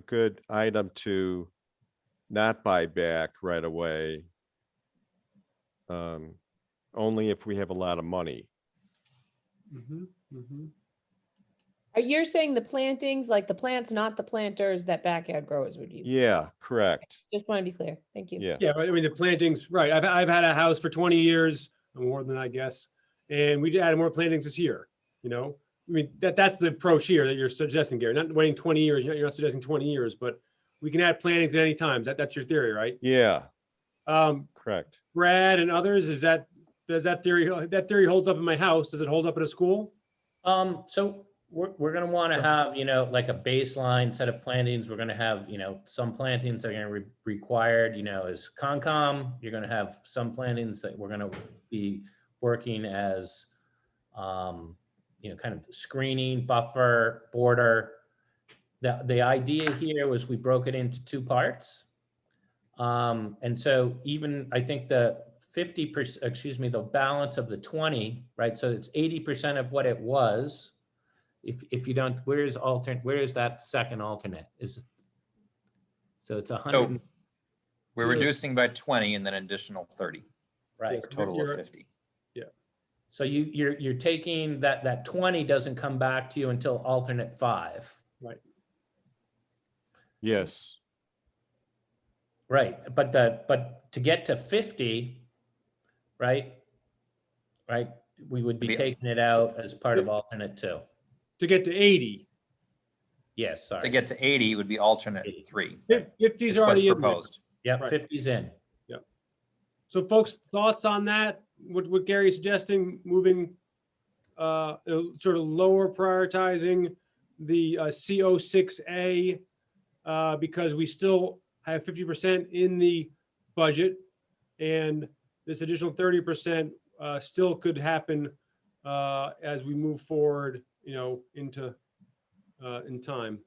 good item to not buy back right away. Only if we have a lot of money. You're saying the plantings, like the plants, not the planters that backyard growers would use? Yeah, correct. Just want to be clear. Thank you. Yeah. Yeah, I mean, the plantings, right. I've had a house for 20 years, more than I guess. And we added more plantings this year, I mean, that's the approach here that you're suggesting, Gary, not waiting 20 years. You're not suggesting 20 years, but we can add plantings at any time. That's your theory, right? Yeah, Um, correct. Brad and others, does that theory holds up in my house? Does it hold up at a school? So we're gonna want to have, like a baseline set of plantings. We're gonna have, some plantings that are gonna be required, as Concom. You're gonna have some plantings that we're gonna be working as, kind of screening, buffer, border. The idea here was we broke it into two parts. And so even, I think the 50%, the balance of the 20, right? So it's 80% of what it was. If you don't, where is that second alternate? So it's 100. so we're reducing by 20 and then additional 30, Right. Yes. a total of 50. So you're taking that 20 doesn't come back to you until alternate 5. Right. Yes. Right. But to get to 50, right? We would be Yeah. taking it out as part of alternate 2. To get to 80. Yes, sorry. To get to 80 would be alternate 3. 50's Is what's already in there. proposed. Yep, Right. 50's in. So folks, thoughts on that? What Gary's suggesting, moving, sort of lower prioritizing the CO6A, because we still have 50% in the budget, and this additional 30% still could happen as we move forward, into in time.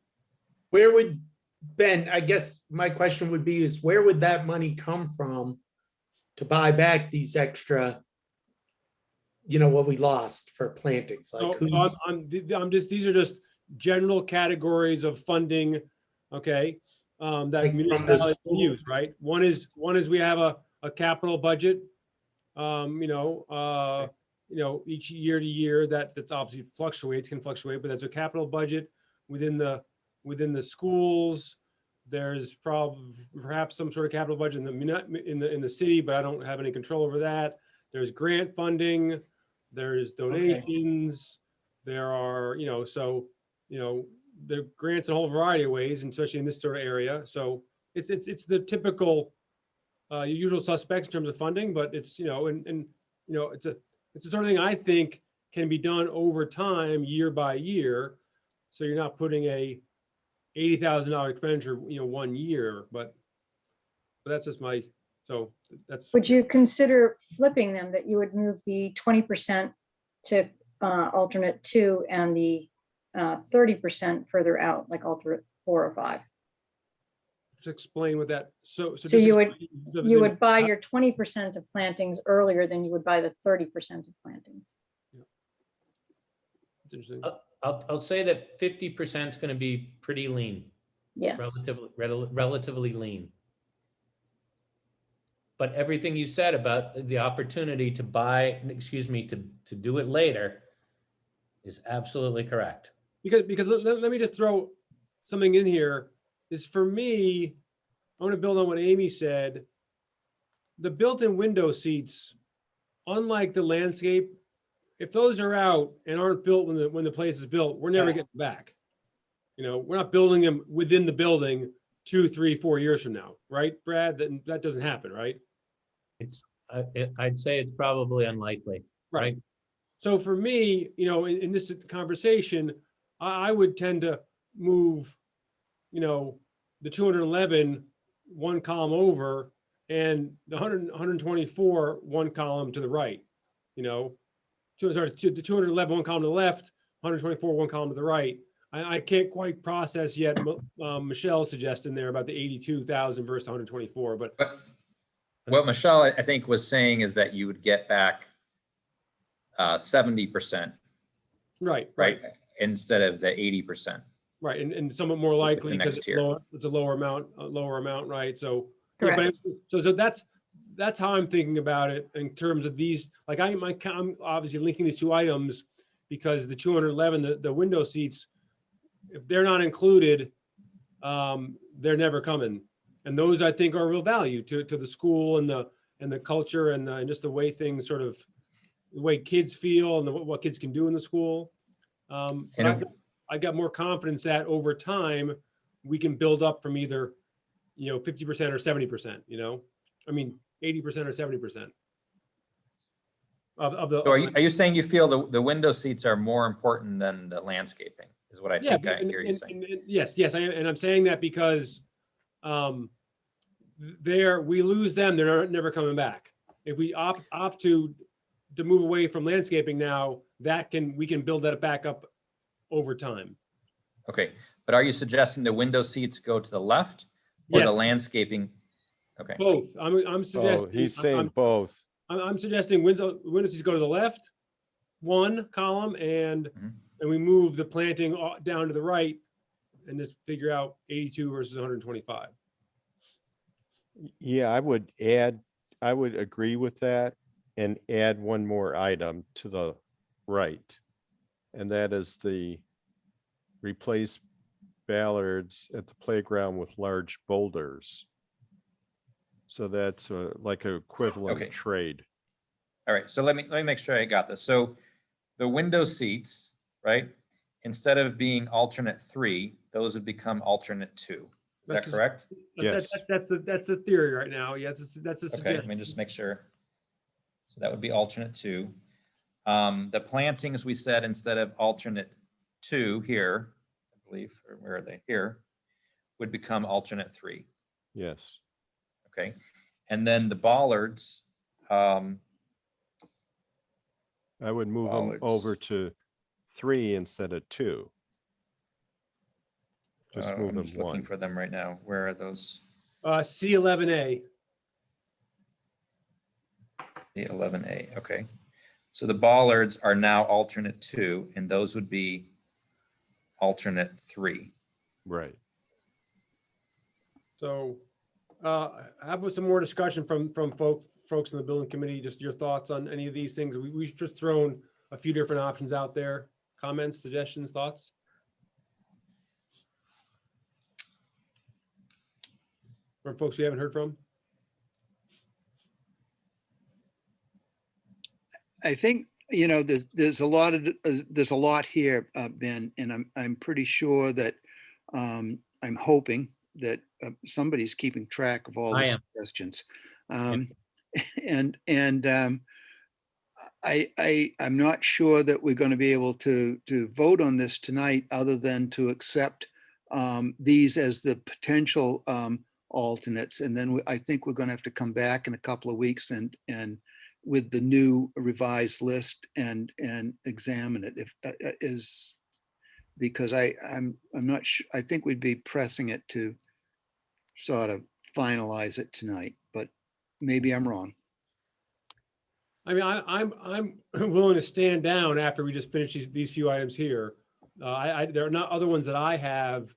Where would, Ben, I guess my question would be is where would that money come from to buy back these extra, what we lost for plantings? Like So I'm just, these are just general categories of funding, okay? That Like from the municipalities school? use, right? One is we have a capital budget, each year to year that's obviously can fluctuate, but there's a capital budget within the schools. There's perhaps some sort of capital budget in the city, but I don't have any control over that. There's grant funding, there's donations, there are, there are grants in a whole variety of ways, and especially in this sort of area. So it's the typical usual suspects in terms of funding, but it's, it's the sort of thing I think can be done over time, year by year. So you're not putting a $80,000 expenditure, 1 year, but that's just that's. Would you consider flipping them, that you would move the 20% to alternate 2 and the 30% further out, like alternate 4 or 5? just explain what that, so. So this you is- would, you would buy your 20% of plantings earlier than you would buy the 30% of plantings. It's interesting. I'll say that 50% is going to be pretty lean, Yes. relatively lean. But everything you said about the opportunity to buy, excuse me, to do it later is absolutely correct. Because let me just throw something in here, is for me, I want to build on what Amy said. The built-in window seats, unlike the landscape, if those are out and aren't built when the place is built, we're never getting back. You know, we're not building them within the building 2, 3, 4 years from now, right, Brad? That doesn't happen, right? I'd say it's probably unlikely, right? So for me, you know, in this conversation, I would tend to move, you know, the 211 one column over and the 124 one column to the right, you know, the 211 one column to the left, 124 one column to the right. I can't quite process yet Michelle's suggestion there about the 82,000 versus 124, but what Michelle, I think, was saying is that you would get back 70%, right, instead of the 80%. Right, and somewhat more likely because next year. It's a lower amount, right? So, Correct. so that's how I'm thinking about it in terms of these. Like I'm obviously linking these two items because the 211, the window seats, if they're not included, they're never coming. And those I think are real value to the school and the culture and just the way things sort of, the way kids feel and what kids can do in the school. But I got more confidence that over time we can build up from either, you know, 50% or 70%, you know, I mean, 80% or 70% of the. So are you saying you feel the window seats are more important than the landscaping is what I think I hear you saying. Yes, I am. And I'm saying that because we lose them, they're never coming back. If we opt to move away from landscaping now, we can build that back up over time. Okay, but are you suggesting the window seats go to the left or Yes. the landscaping? Okay. Both. I'm suggesting. Oh, he's saying both. I'm suggesting window seats go to the left, one column, and we move the planting down to the right, and just figure out 82 versus 125. Yeah, I would agree with that and add one more item to the right. And that is the replace ballards at the playground with large boulders. So that's like an equivalent trade. All right, so let me make sure I got this. So the window seats, right? Instead of being alternate 3, those would become alternate 2. Is that correct? Yes. That's the theory right now. Yes, that's a Okay, suggestion. let me just make sure. So that would be alternate 2. The plantings we said instead of alternate 2 here, I believe, or where are they? Here, would become alternate 3. Yes. Okay, and then the bollards. I would move them over to 3 instead of 2. Just move I'm them just looking 1. for them right now. Where are those? C11A. The 11A, okay. So the bollards are now alternate 2, and those would be alternate 3. Right. So how about some more discussion from folks in the building committee, just your thoughts on any of these things? We've just thrown a few different options out there. Comments, suggestions, thoughts? From folks we haven't heard from? I think, you know, there's a lot here, Ben, and I'm pretty sure that I'm hoping that somebody's keeping track of all the suggestions. I'm not sure that we're going to be able to vote on this tonight, other than to accept these as the potential alternates, and then I think we're going to have to come back in a couple of weeks and with the new revised list and examine it, if is, because I'm not sure. I think we'd be pressing it to sort of finalize it tonight, but maybe I'm wrong. I mean, I'm willing to stand down after we just finish these few items here. There are not other ones that I have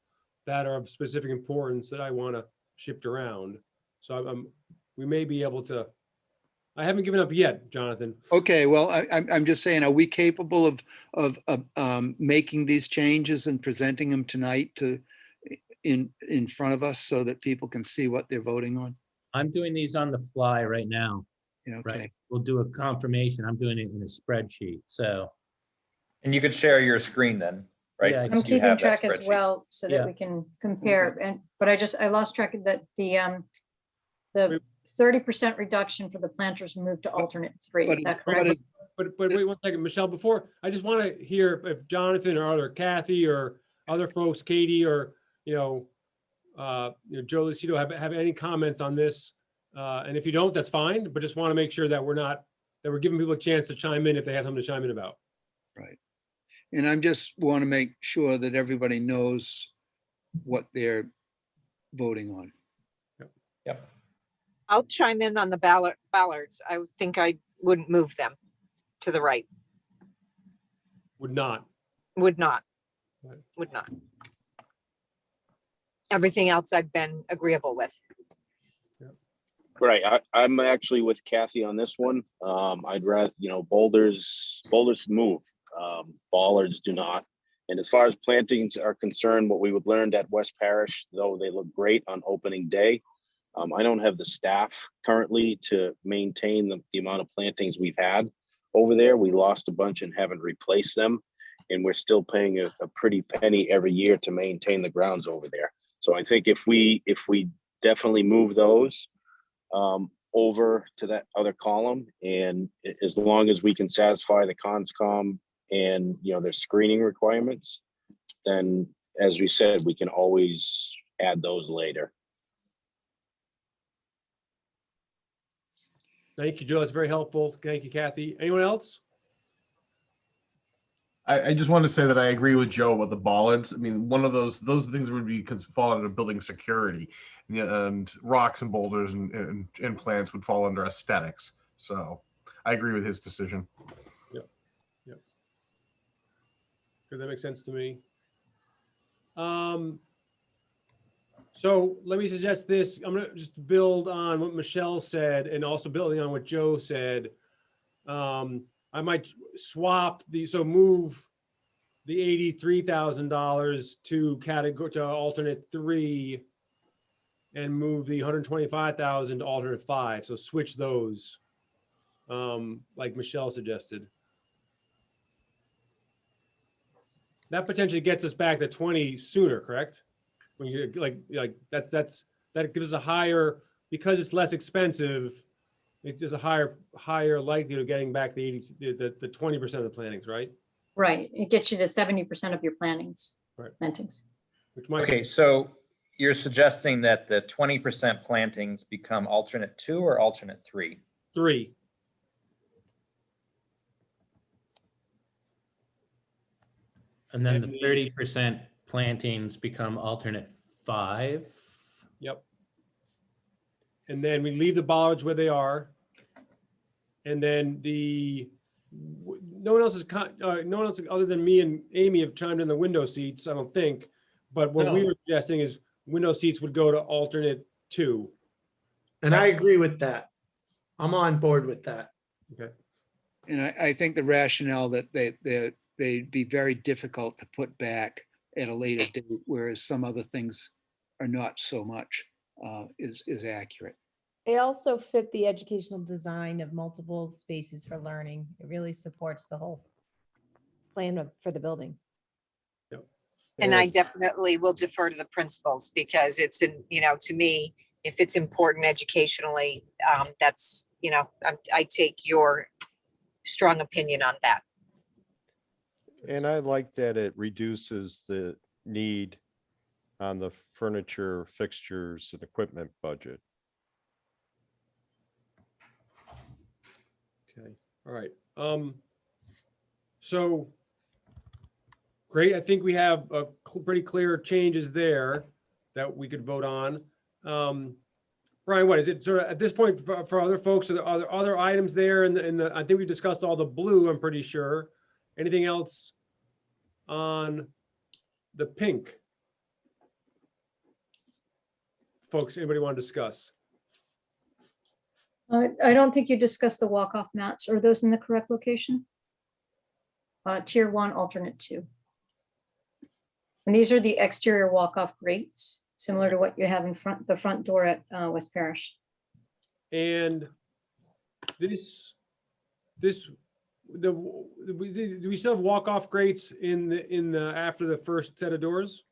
that are of specific importance that I want to shift around. So we may be able to, I haven't given up yet, Jonathan. Okay, well, I'm just saying, are we capable of making these changes and presenting them tonight in front of us so that people can see what they're voting on? I'm doing these on the fly right now. Yeah, Right. okay. We'll do a confirmation. I'm doing it in a spreadsheet. So And you could share your screen then, right? Yeah, Since I'm you keeping have that track as spreadsheet. well so that Yeah. we can compare but I lost track of that the 30% reduction for the planters moved to alternate 3. Is that correct? But wait 1 second, Michelle, before, I just want to hear if Jonathan or other Kathy or other folks, Katie or, Joe Lucido have any comments on this. And if you don't, that's fine, but just want to make sure that we're giving people a chance to chime in if they have something to chime in about. Right. And I'm just want to make sure that everybody knows what they're voting on. Yep. I'll chime in on the ballards. I would think I wouldn't move them to the right. Would not. Would not. Right. Would not. Everything else I've been agreeable with. Right. I'm actually with Kathy on this one. I'd rather, boulders move. Bollards do not. And as far as plantings are concerned, what we would learned at West Parish, though they look great on opening day, I don't have the staff currently to maintain the amount of plantings we've had over there. We lost a bunch and haven't replaced them. And we're still paying a pretty penny every year to maintain the grounds over there. So I think if we definitely move those over to that other column, and as long as we can satisfy the CONSCOM and their screening requirements, then as we said, we can always add those later. Thank you, Joe. That's very helpful. Thank you, Kathy. Anyone else? I just want to say that I agree with Joe about the bollards. I mean, one of those things would be fall under building security, and rocks and boulders and plants would fall under aesthetics. So I agree with his decision. Yep. Good, that makes sense to me. So let me suggest this. I'm going to just build on what Michelle said and also building on what Joe said. I might swap move the $83,000 to alternate 3 and move the $125,000 to alternate 5. So switch those, like Michelle suggested. That potentially gets us back to 20 sooner, correct? When you that gives us a higher, because it's less expensive, it's just a higher likelihood of getting back the 20% of the plantings, right? Right. It gets you to 70% of your plantings. Okay, so you're suggesting that the 20% plantings become alternate 2 or alternate 3? 3. And then the 30% plantings become alternate 5. Yep. And then we leave the bollards where they are. And then no one else other than me and Amy have chimed in the window seats, I don't think. But what we were suggesting is window seats would go to alternate 2. And I agree with that. I'm on board with that. Okay. And I think the rationale that they'd be very difficult to put back at a later date, whereas some other things are not so much, is accurate. They also fit the educational design of multiple spaces for learning. It really supports the whole plan for the building. And I definitely will defer to the principals because it's to me, if it's important educationally, that's, I take your strong opinion on that. And I like that it reduces the need on the furniture, fixtures, and equipment budget. Okay. All right. So great. I think we have a pretty clear changes there that we could vote on. Brian, what is it sort of at this point for other folks? Are there other items there? And I think we discussed all the blue, I'm pretty sure. Anything else on the pink? Folks, anybody want to discuss? I don't think you discussed the walk-off mats. Are those in the correct location? Tier 1, alternate 2. And these are the exterior walk-off grates, similar to what you have in the front door at West Parish. And do we still have walk-off grates in the after the first set of doors?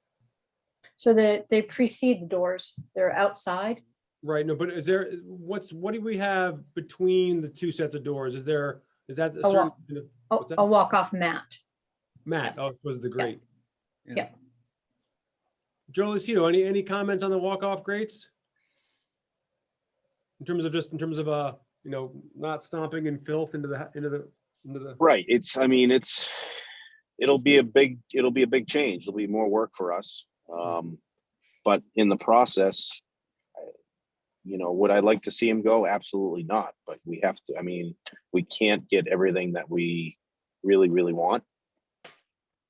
So that they precede the doors. They're outside. Right. No, but is there what do we have between the two sets of doors? Is that a certain A walk-off mat. Mat? Yes. Oh, for the grate. Yeah. Joe Lucido, any comments on the walk-off grates? In terms of not stomping in filth into the Right. It'll be a big change. It'll be more work for us. But in the process, would I like to see him go? Absolutely not. But we have to, we can't get everything that we really, really want.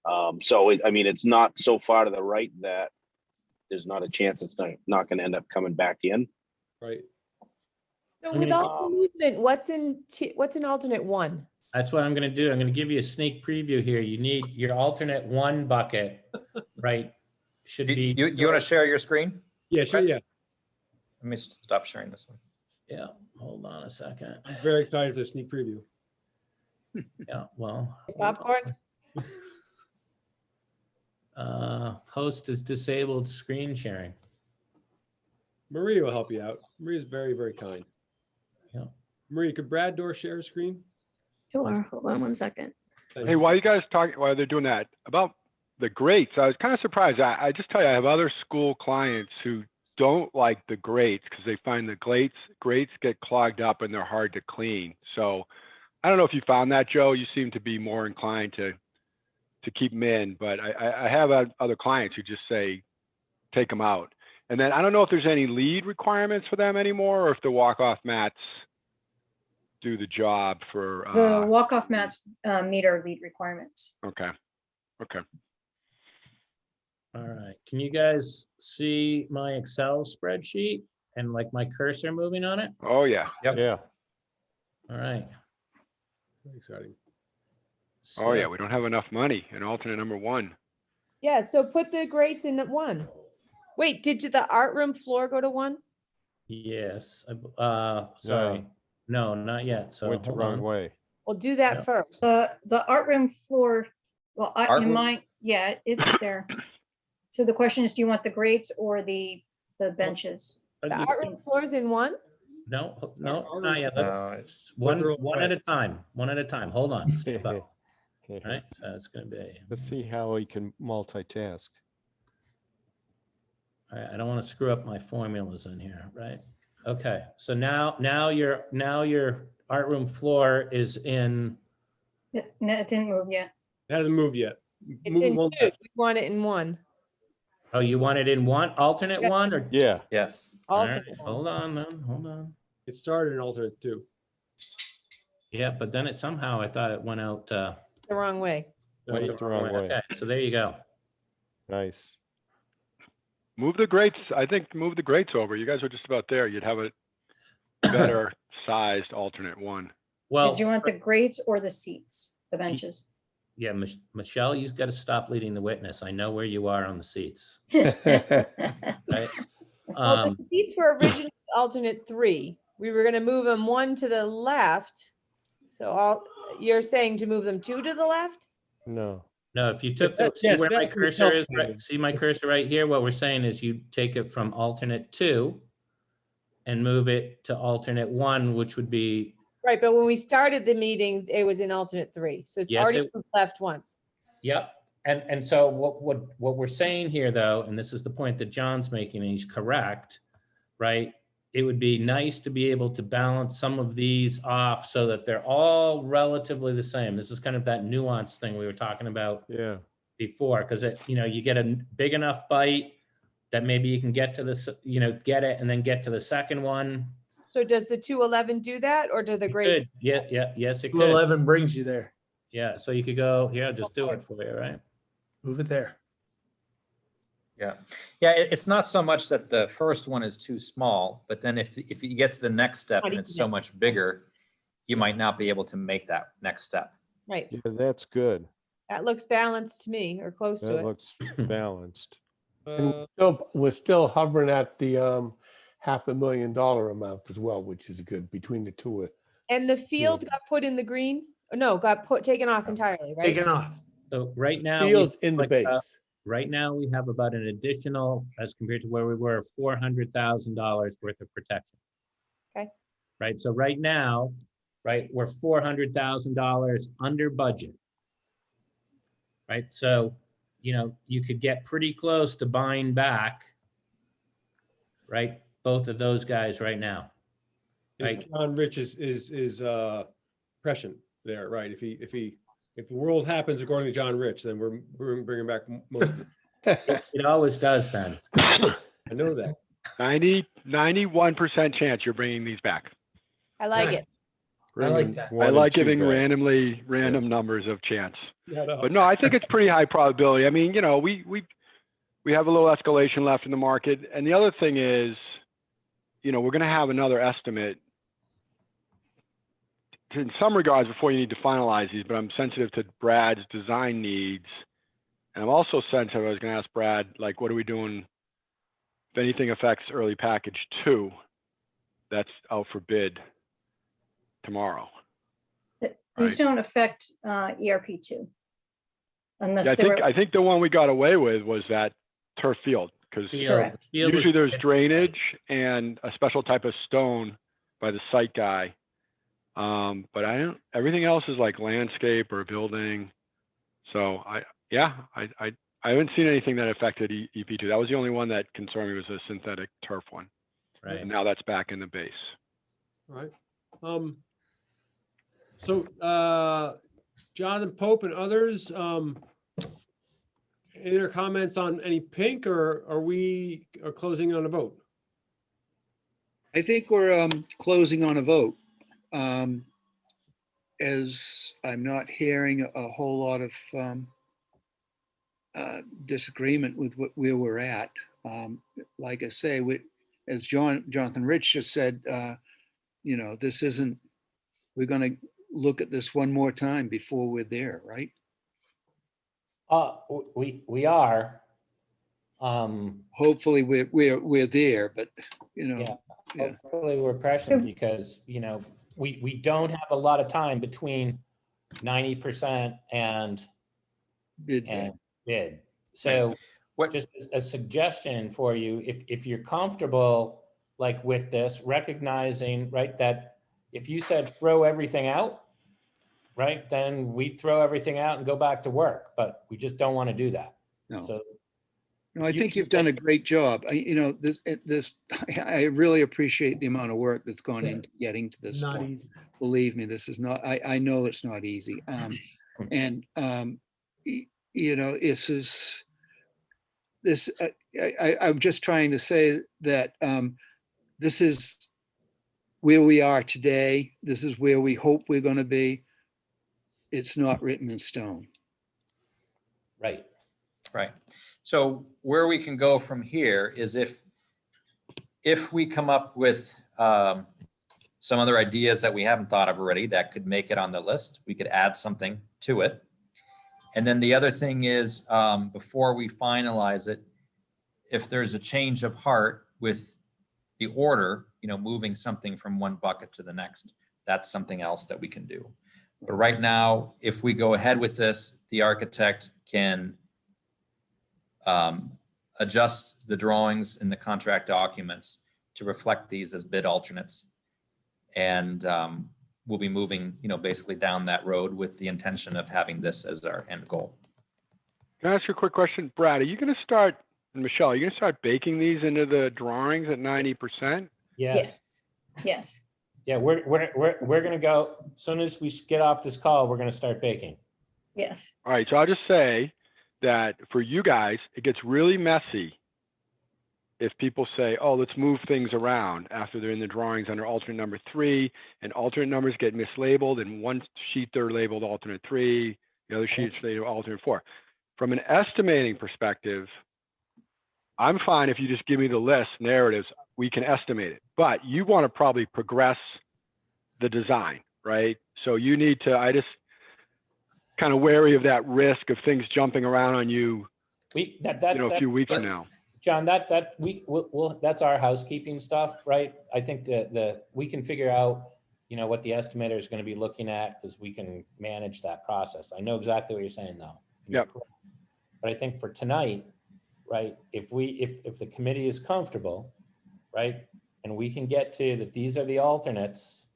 It's not so far to the right that there's not a chance it's not going to end up coming back in. Right. So with all the movement, what's in alternate 1? That's what I'm going to do. I'm going to give you a sneak preview here. You need your alternate 1 bucket, right? Should be. You want to share your screen? Yeah, sure. Yeah. Let me stop sharing this one. Yeah. Hold on a second. I'm very excited for the sneak preview. Yeah. Well. Popcorn. Host is disabled screen sharing. Maria will help you out. Maria's very, very kind. Yeah. Maria, could Brad Door share a screen? Sure. Hold on 1 second. Hey, while they're doing that, about the grates, I was kind of surprised. I just tell you, I have other school clients who don't like the grates because they find the grates get clogged up and they're hard to clean. So I don't know if you found that, Joe. You seem to be more inclined to keep them in, but I have other clients who just say, take them out. And then I don't know if there's any lead requirements for them anymore, or if the walk-off mats do the job for. The walk-off mats meet our lead requirements. Okay. All right. Can you guys see my Excel spreadsheet and like my cursor moving on it? Oh yeah. Yep. Yeah. All right. Very exciting. Oh yeah, we don't have enough money in alternate number 1. Yeah, so put the grates in 1. Wait, did the art room floor go to 1? Yes. Sorry. No, not yet. So Went the hold wrong on. way. We'll do that first. The art room floor, well, Art room? yeah, it's there. So the question is, do you want the grates or the benches? The art room floor is in 1? No, not yet. It's One at a time. One at a time. Hold on. Skip up. All right. So it's going to be. Let's see how we can multitask. All right, I don't want to screw up my formulas in here, right? Okay, so now your art room floor is in. No, it didn't move yet. It hasn't moved yet. It's in 2. We want it in 1. Oh, you want it in alternate 1 or? Yeah. Yes. All right, Alternate 1. hold on, man, hold on. It started in alternate 2. Yeah, but then I thought it went out. The wrong way. Went the wrong way. Okay, so there you go. Nice. Move the grates. I think move the grates over. You guys are just about there. You'd have a better sized alternate 1. Well, Did you want the grates or the seats, the benches? yeah, Michelle, you've got to stop leading the witness. I know where you are on the seats. Right? Well, the seats were originally alternate 3. We were going to move them 1 to the left. So you're saying to move them 2 to the left? No. No, if you took Yes, see where my that's what cursor is, helped me. right? See my cursor right here? What we're saying is you take it from alternate 2 and move it to alternate 1, which would be. Right, but when we started the meeting, it was in alternate 3. So it's Yes, already moved left once. Yep. And so what we're saying here though, and this is the point that John's making, and he's correct, right? It would be nice to be able to balance some of these off so that they're all relatively the same. This is kind of that nuance thing we were talking about Yeah. before, because you get a big enough bite that maybe you can get to this, get it and then get to the second one. So does the 211 do that, or do the It grades? could. Yeah, yes, it could. 211 brings you there. Yeah, so you could go, just do it for you, right? Move it there. Yeah, it's not so much that the first one is too small, but then if you get to the next step and it's so much bigger, you might not be able to make that next step. Right. Yeah, that's good. That looks balanced to me, or close to That it. looks balanced. And we're still hovering at the $500,000 amount as well, which is good between the two. And the field got put in the green? Or no, got taken off entirely, right? Taken off. So right now, Fields in the base. right now we have about an additional, as compared to where we were, $400,000 worth of protection. Okay. Right, so right now, right, we're $400,000 under budget. Right, so, you could get pretty close to buying back, right, both of those guys right now. Right. John Rich is prescient there, right? If the world happens according to John Rich, then we're bringing back most of it. It always does, Ben. I know that. 91% chance you're bringing these back. I like it. I like that. I like giving random numbers of chance. Yeah, no. But no, I think it's pretty high probability. I mean, we have a little escalation left in the market. And the other thing is, we're going to have another estimate in some regards before you need to finalize these, but I'm sensitive to Brad's design needs. And I'm also sensitive, I was going to ask Brad, like, what are we doing if anything affects early package 2 that's out for bid tomorrow? These don't affect ERP2. Unless Yeah, I think the one we got away with was that turf field, because usually there's drainage and a special type of stone by the site guy. But everything else is like landscape or building. So I haven't seen anything that affected EP2. That was the only one that concerned me, was a synthetic turf one. Right. And now that's back in the base. All right. So Jonathan Pope and others, any other comments on any pink, or are we closing on a vote? I think we're closing on a vote. As I'm not hearing a whole lot of disagreement with where we're at. Like I say, as Jonathan Rich just said, this isn't, we're going to look at this one more time before we're there, right? We are. Hopefully we're there, but Yeah. Hopefully we're prescient, because we don't have a lot of time between 90% and bid. So just a suggestion for you, if you're comfortable like with this, recognizing, right, that if you said throw everything out, right, then we throw everything out and go back to work, but we just don't want to do that. No. So no, I think you've done a great job. I really appreciate the amount of work that's gone into getting to this Not point. easy. Believe me, this is not, I know it's not easy. I'm just trying to say that this is where we are today. This is where we hope we're going to be. It's not written in stone. Right. Right. So where we can go from here is if we come up with some other ideas that we haven't thought of already that could make it on the list, we could add something to it. And then the other thing is, before we finalize it, if there's a change of heart with the order, moving something from one bucket to the next, that's something else that we can do. But right now, if we go ahead with this, the architect can adjust the drawings in the contract documents to reflect these as bid alternates. And we'll be moving, basically down that road with the intention of having this as our end goal. Can I ask you a quick question? Brad, are you going to start, and Michelle, are you going to start baking these into the drawings at 90%? Yes. Yeah, we're going to go, as soon as we get off this call, we're going to start baking. Yes. All right, so I'll just say that for you guys, it gets really messy if people say, oh, let's move things around after they're in the drawings under alternate number 3, and alternate numbers get mislabeled, and one sheet they're labeled alternate 3, the other sheet's labeled alternate 4. From an estimating perspective, I'm fine if you just give me the list narratives, we can estimate it. But you want to probably progress the design, right? So you need to, I just kind of wary of that risk of things jumping around on you, a few weeks from now. John, that's our housekeeping stuff, right? I think that we can figure out, what the estimator is going to be looking at, because we can manage that process. I know exactly what you're saying, though. Yeah. But I think for tonight, right, if the committee is comfortable, right, and we can get to that, these are the alternates,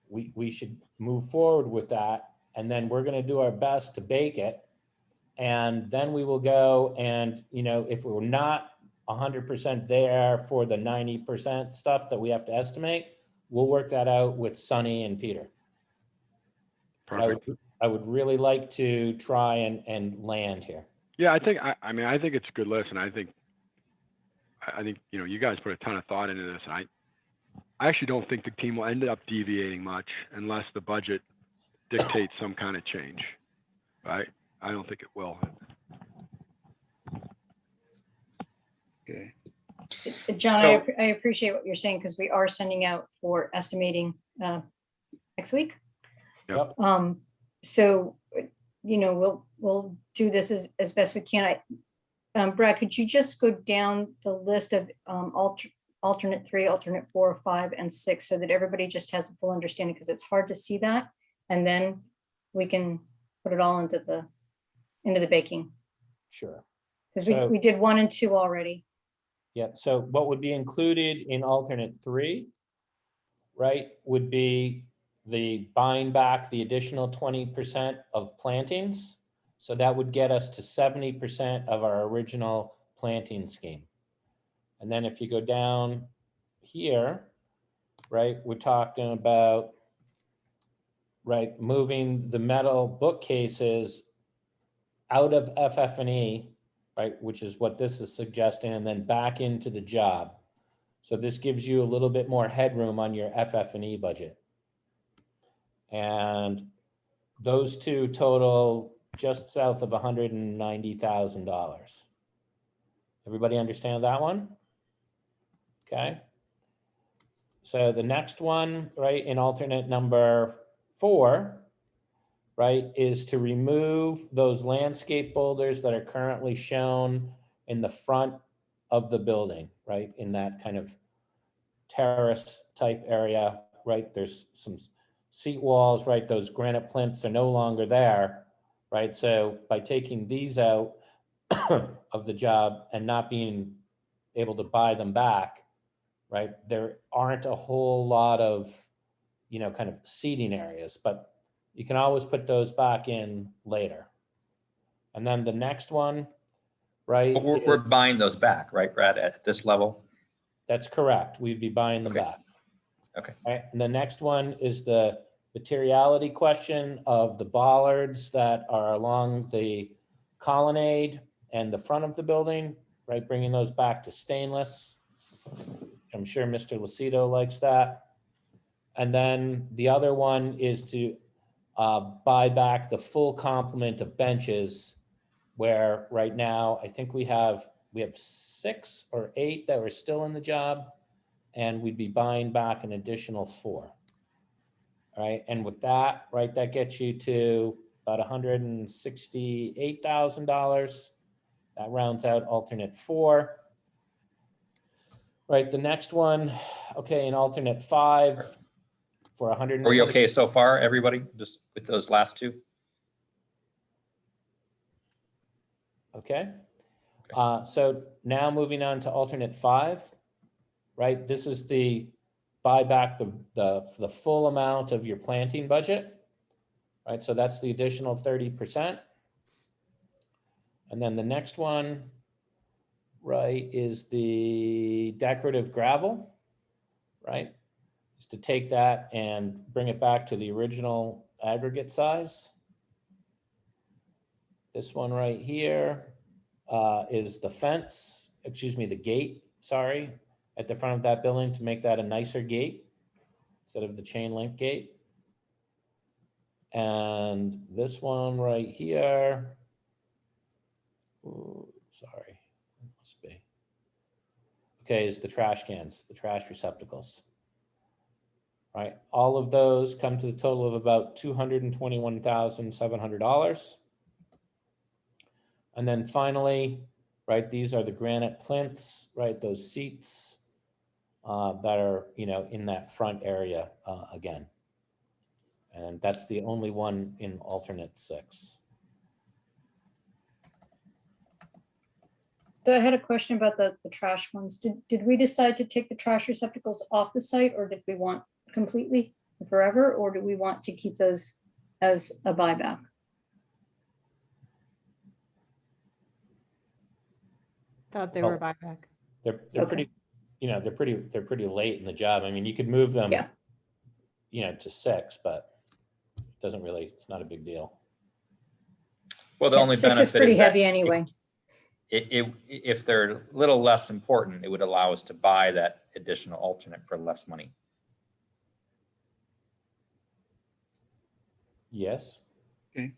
we should move forward with that, and then we're going to do our best to bake it. And then we will go and, if we're not 100% there for the 90% stuff that we have to estimate, we'll work that out with Sunny and Peter. Perfect. I would really like to try and land here. Yeah, I think it's a good list, and I think you guys put a ton of thought into this. I actually don't think the team will end up deviating much unless the budget dictates some kind of change, right? I don't think it will. Okay. John, So- I appreciate what you're saying, because we are sending out for estimating next week. Yep. So, we'll do this as best we can. Brad, could you just go down the list of alternate 3, alternate 4, 5, and 6, so that everybody just has a full understanding, because it's hard to see that, and then we can put it all into the baking, Sure. because So- we did 1 and 2 already. Yeah, so what would be included in alternate 3, right, would be the buying back the additional 20% of plantings. So that would get us to 70% of our original planting scheme. And then if you go down here, right, we're talking about, right, moving the metal bookcases out of FF&E, right, which is what this is suggesting, and then back into the job. So this gives you a little bit more headroom on your FF&E budget. And those two total just south of $190,000. Everybody understand that one? Okay. So the next one, right, in alternate number 4, right, is to remove those landscape boulders that are currently shown in the front of the building, right, in that kind of terrace type area, right? There's some seat walls, right? Those granite plinths are no longer there, right? So by taking these out of the job and not being able to buy them back, right, there aren't a whole lot of, kind of seating areas, but you can always put those back in later. And then the next one, right? We're buying those back, right, Brad, at this level? That's correct. We'd be buying them back. Okay. All right. And the next one is the materiality question of the bollards that are along the colonnade and the front of the building, right? Bringing those back to stainless. I'm sure Mr. Lucido likes that. And then the other one is to buy back the full complement of benches, where right now I think we have 6 or 8 that were still in the job, and we'd be buying back an additional 4. All right, and with that, right, that gets you to about $168,000. That rounds out alternate 4. Right, the next one, okay, in alternate 5 for 100. Are we okay so far, everybody, just with those last 2? Okay. So now moving on to alternate 5, right? This is the buy back the full amount of your planting budget, right? So that's the additional 30%. And then the next one, right, is the decorative gravel, right? Is to take that and bring it back to the original aggregate size. This one right here is the fence, the gate sorry, at the front of that building to make that a nicer gate instead of the chain link gate. And this one right here, ooh, sorry, it must be. Okay, is the trash cans, the trash receptacles. Right, all of those come to the total of about $221,700. And then finally, right, these are the granite plinths, right, those seats that are, you know, in that front area again. And that's the only one in alternate 6. So I had a question about the trash ones. Did we decide to take the trash receptacles off the site, or did we want completely forever, or do we want to keep those as a buyback? Thought they Well, were buyback. They're Okay. pretty, you know, they're pretty late in the job. I mean, you could move them, Yeah. you know, to 6, but it doesn't really, it's not a big deal. Well, the Yeah, only 6 is benefit pretty is that heavy anyway. if they're a little less important, it would allow us to buy that additional alternate for less money. Yes. Okay.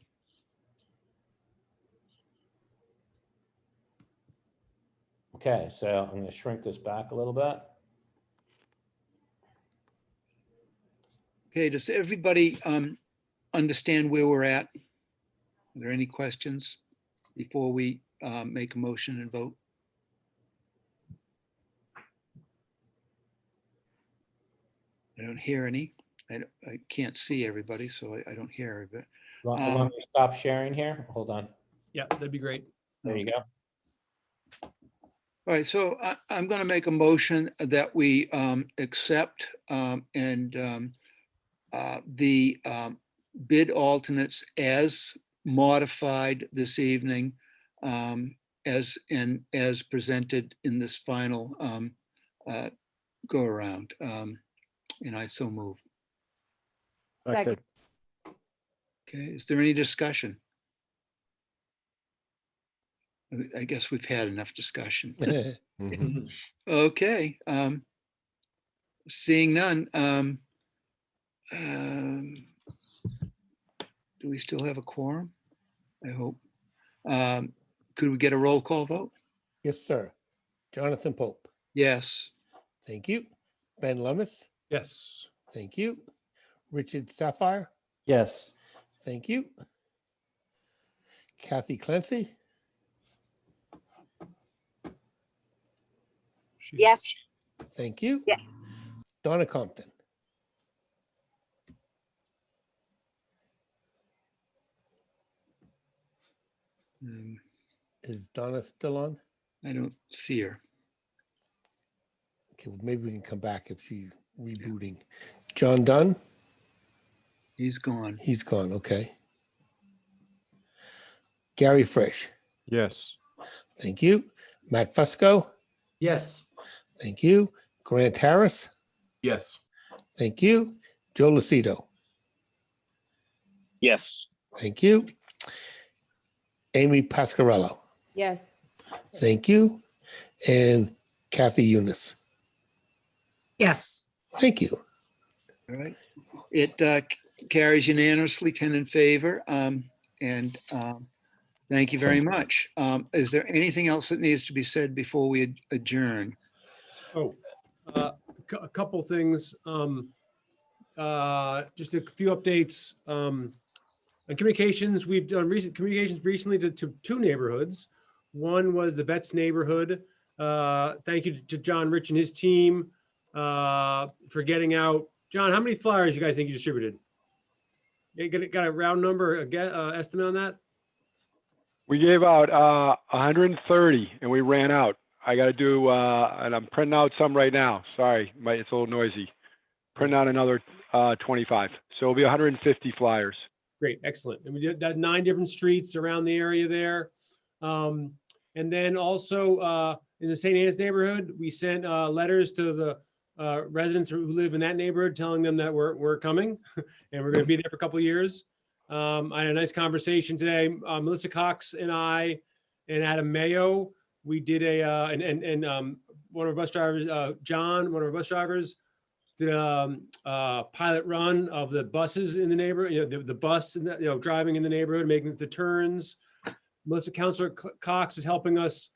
Okay, so I'm going to shrink this back a little bit. Okay, does everybody understand where we're at? Are there any questions before we make a motion and vote? I don't hear any. I can't see everybody, so I don't hear everybody. You want me to stop sharing here? Hold on. Yeah, that'd be great. There you go. All right, so I'm going to make a motion that we accept the bid alternates as modified this evening, as presented in this final go around. And I so move. Second. Okay, is there any discussion? I guess we've had enough discussion. Mhm. Okay, seeing none. Do we still have a quorum? I hope. Could we get a roll call vote? Yes, sir. Jonathan Pope. Yes. Thank you. Ben Lummis. Yes. Thank you. Richard Sapphire. Yes. Thank you. Kathy Clancy. Yes. Thank you. Yeah. Donna Compton. Is Donna still on? I don't see her. Okay, well, maybe we can come back if she's rebooting. John Dunn. He's gone. He's gone. Okay. Gary Frisch. Yes. Thank you. Matt Fusco. Yes. Thank you. Grant Harris. Yes. Thank you. Joe Lucido. Yes. Thank you. Amy Pasquarello. Yes. Thank you. And Kathy Eunice. Yes. Thank you. All right. It carries unanimously, 10 in favor. And thank you very much. Is there anything else that needs to be said before we adjourn? Oh, a couple things. Just a few updates. On communications, we've done communications recently to 2 neighborhoods. One was the Vets neighborhood. Thank you to John Rich and his team for getting out. John, how many flyers you guys think you distributed? You got a round number, estimate on that? We gave out 130 and we ran out. I got to do, and I'm printing out some right now. Sorry, it's a little noisy. Printing out another 25. So it'll be 150 flyers. Great, excellent. And we did that 9 different streets around the area there. And then also in the St. Anne's neighborhood, we sent letters to the residents who live in that neighborhood, telling them that we're coming and we're going to be there for a couple of years. I had a nice conversation today. Melissa Cox and I and Adam Mayo, we did one of our bus drivers, John, one of our bus drivers, did pilot run of the buses in the neighborhood, you know, the bus, and driving in the neighborhood, making the turns. Melissa, Councilor Cox is helping us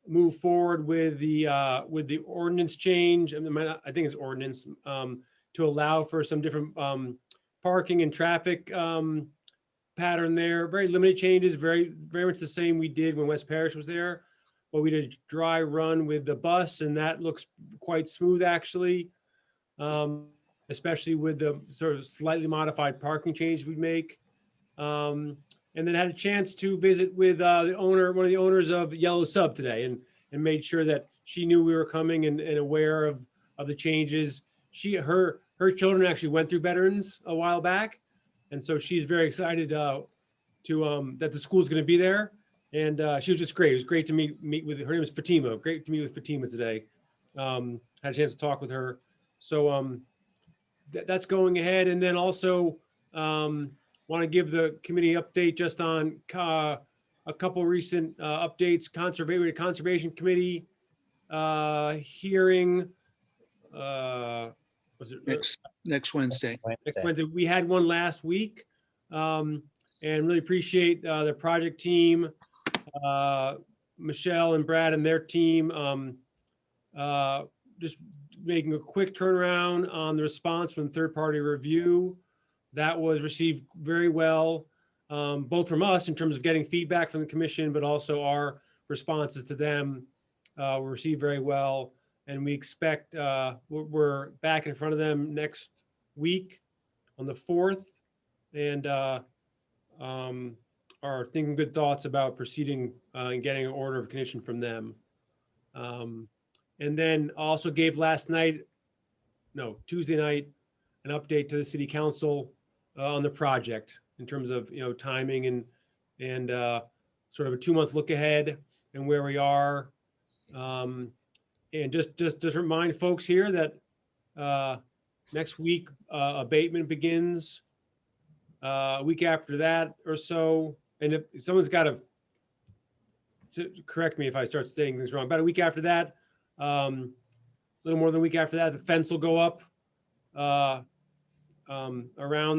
move forward with the ordinance change. I think it's ordinance to allow for some different parking and traffic pattern there. Very limited changes, very much the same we did when West Parish was there. But we did a dry run with the bus, and that looks quite smooth actually, especially with the sort of slightly modified parking change we make. And then had a chance to visit with one of the owners of Yellow Sub today, and made sure that she knew we were coming and aware of the changes. Her children actually went through veterans a while back, and so she's very excited that the school's going to be there. And she was just great. It was great to meet with her. Name is Fatima. Great to meet with Fatima today. Had a chance to talk with her. So that's going ahead. And then also want to give the committee update just on a couple recent updates. Conservation Committee hearing. Was it next Wednesday? Next Wednesday. We had one last week, and really appreciate the project team, Michelle and Brad and their team, just making a quick turnaround on the response from third-party review. That was received very well, both from us in terms of getting feedback from the commission, but also our responses to them were received very well. And we expect we're back in front of them next week on the 4th, and are thinking good thoughts about proceeding and getting an order of condition from them. And then also gave Tuesday night, an update to the city council on the project in terms of timing and sort of a 2-month look ahead and where we are. And just remind folks here that next week abatement begins. A week after that or so, and if someone's got to correct me if I start saying things wrong. About a week after that, a little more than a week after that, the fence will go up around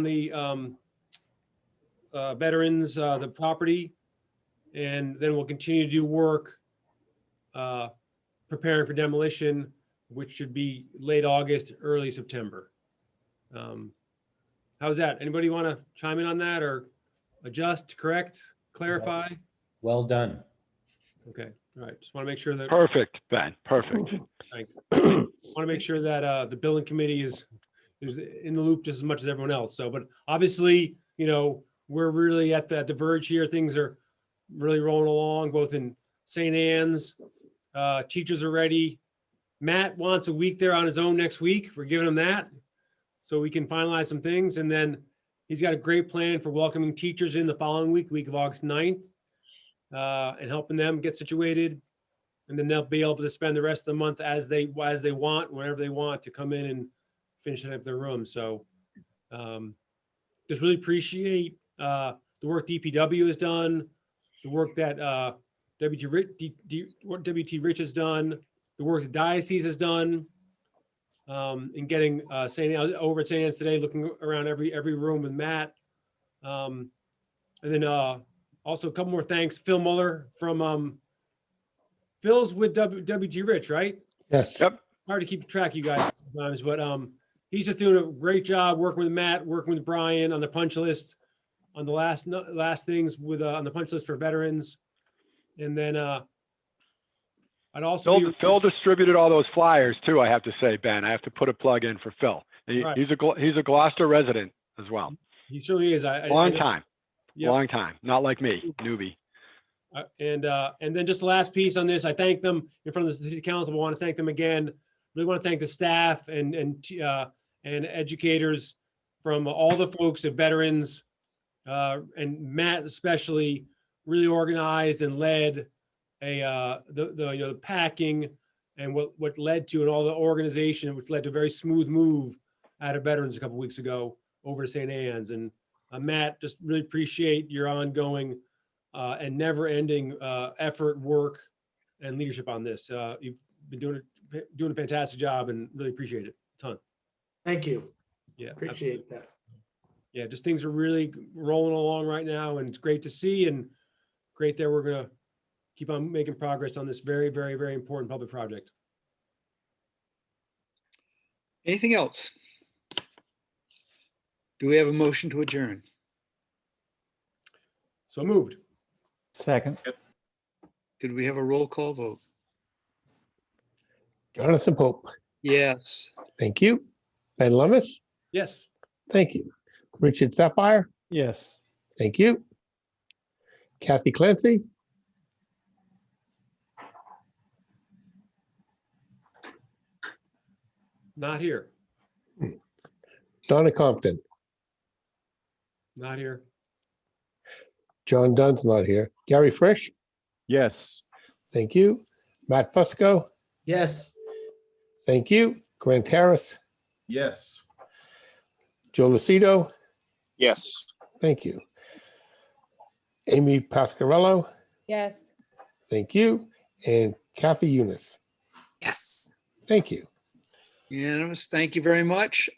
the veterans, the property, and then we'll continue to do work preparing for demolition, which should be late August, early September. How's that? Anybody want to chime in on that or adjust, correct, clarify? Well done. Okay, all right. Just want to make sure that. Perfect, Ben, perfect. Thanks. Want to make sure that the building committee is in the loop just as much as everyone else. So, but obviously, we're really at the verge here. Things are really rolling along, both in St. Anne's. Teachers are ready. Matt wants a week there on his own next week. We're giving him that so we can finalize some things. And then he's got a great plan for welcoming teachers in the following week, the week of August 9th, and helping them get situated. And then they'll be able to spend the rest of the month as they want, whenever they want, to come in and finish up their room. So just really appreciate the work DPW has done, the work that WT Rich has done, the work the diocese has done in getting over at St. Anne's today, looking around every room with Matt. And then also a couple more thanks. Phil Muller from Phil's with WT Rich, right? Yes. Yep. Hard to keep track of you guys sometimes, but he's just doing a great job working with Matt, working with Brian on the punch list, on the last things with on the punch list for veterans. And then I'd also Phil distributed all those flyers too, I have to say, Ben. I have to put a plug in for Phil. Right. He's a Gloucester resident as well. He certainly is. Long time. Yep. Long time. Not like me, newbie. And then just the last piece on this, I thank them in front of the city council. I want to thank them again. Really want to thank the staff and educators from all the folks at Veterans, and Matt especially, really organized and led the packing and what led to, and all the organization, which led to a very smooth move out of Veterans a couple weeks ago over to St. Anne's. And Matt, just really appreciate your ongoing and never-ending effort, work, and leadership on this. You've been doing a fantastic job and really appreciate it a ton. Thank you. Yeah, Appreciate that. yeah, just things are really rolling along right now, and it's great to see, and great that we're gonna keep on making progress on this very, very, very important public project. Anything else? Do we have a motion to adjourn? So moved. Second. Could we have a roll call vote? Jonathan Pope, Yes. thank you. Ben Levis, Yes. thank you. Richard Sapphire, Yes. thank you. Kathy Clancy, Not here. Donna Compton, Not here. John Dunn's not here. Gary Frisch, Yes. thank you. Matt Fusco, Yes. thank you. Grant Harris, Yes. Joe Lucido, Yes. thank you. Amy Pascarello, Yes. thank you. And Kathy Eunice, Yes. thank you. Unanimous. Thank you very much.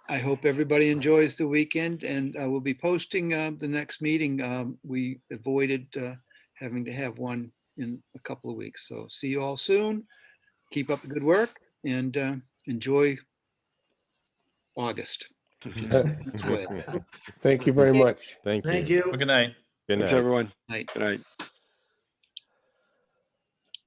I hope everybody enjoys the weekend, and we'll be posting the next meeting. We avoided having to have one in a couple of weeks. So see you all soon. Keep up the good work and enjoy August. That's way. Thank you very much. Thank you. Thank you. Well, good night. Good Thanks, night. everyone. Night. Good night.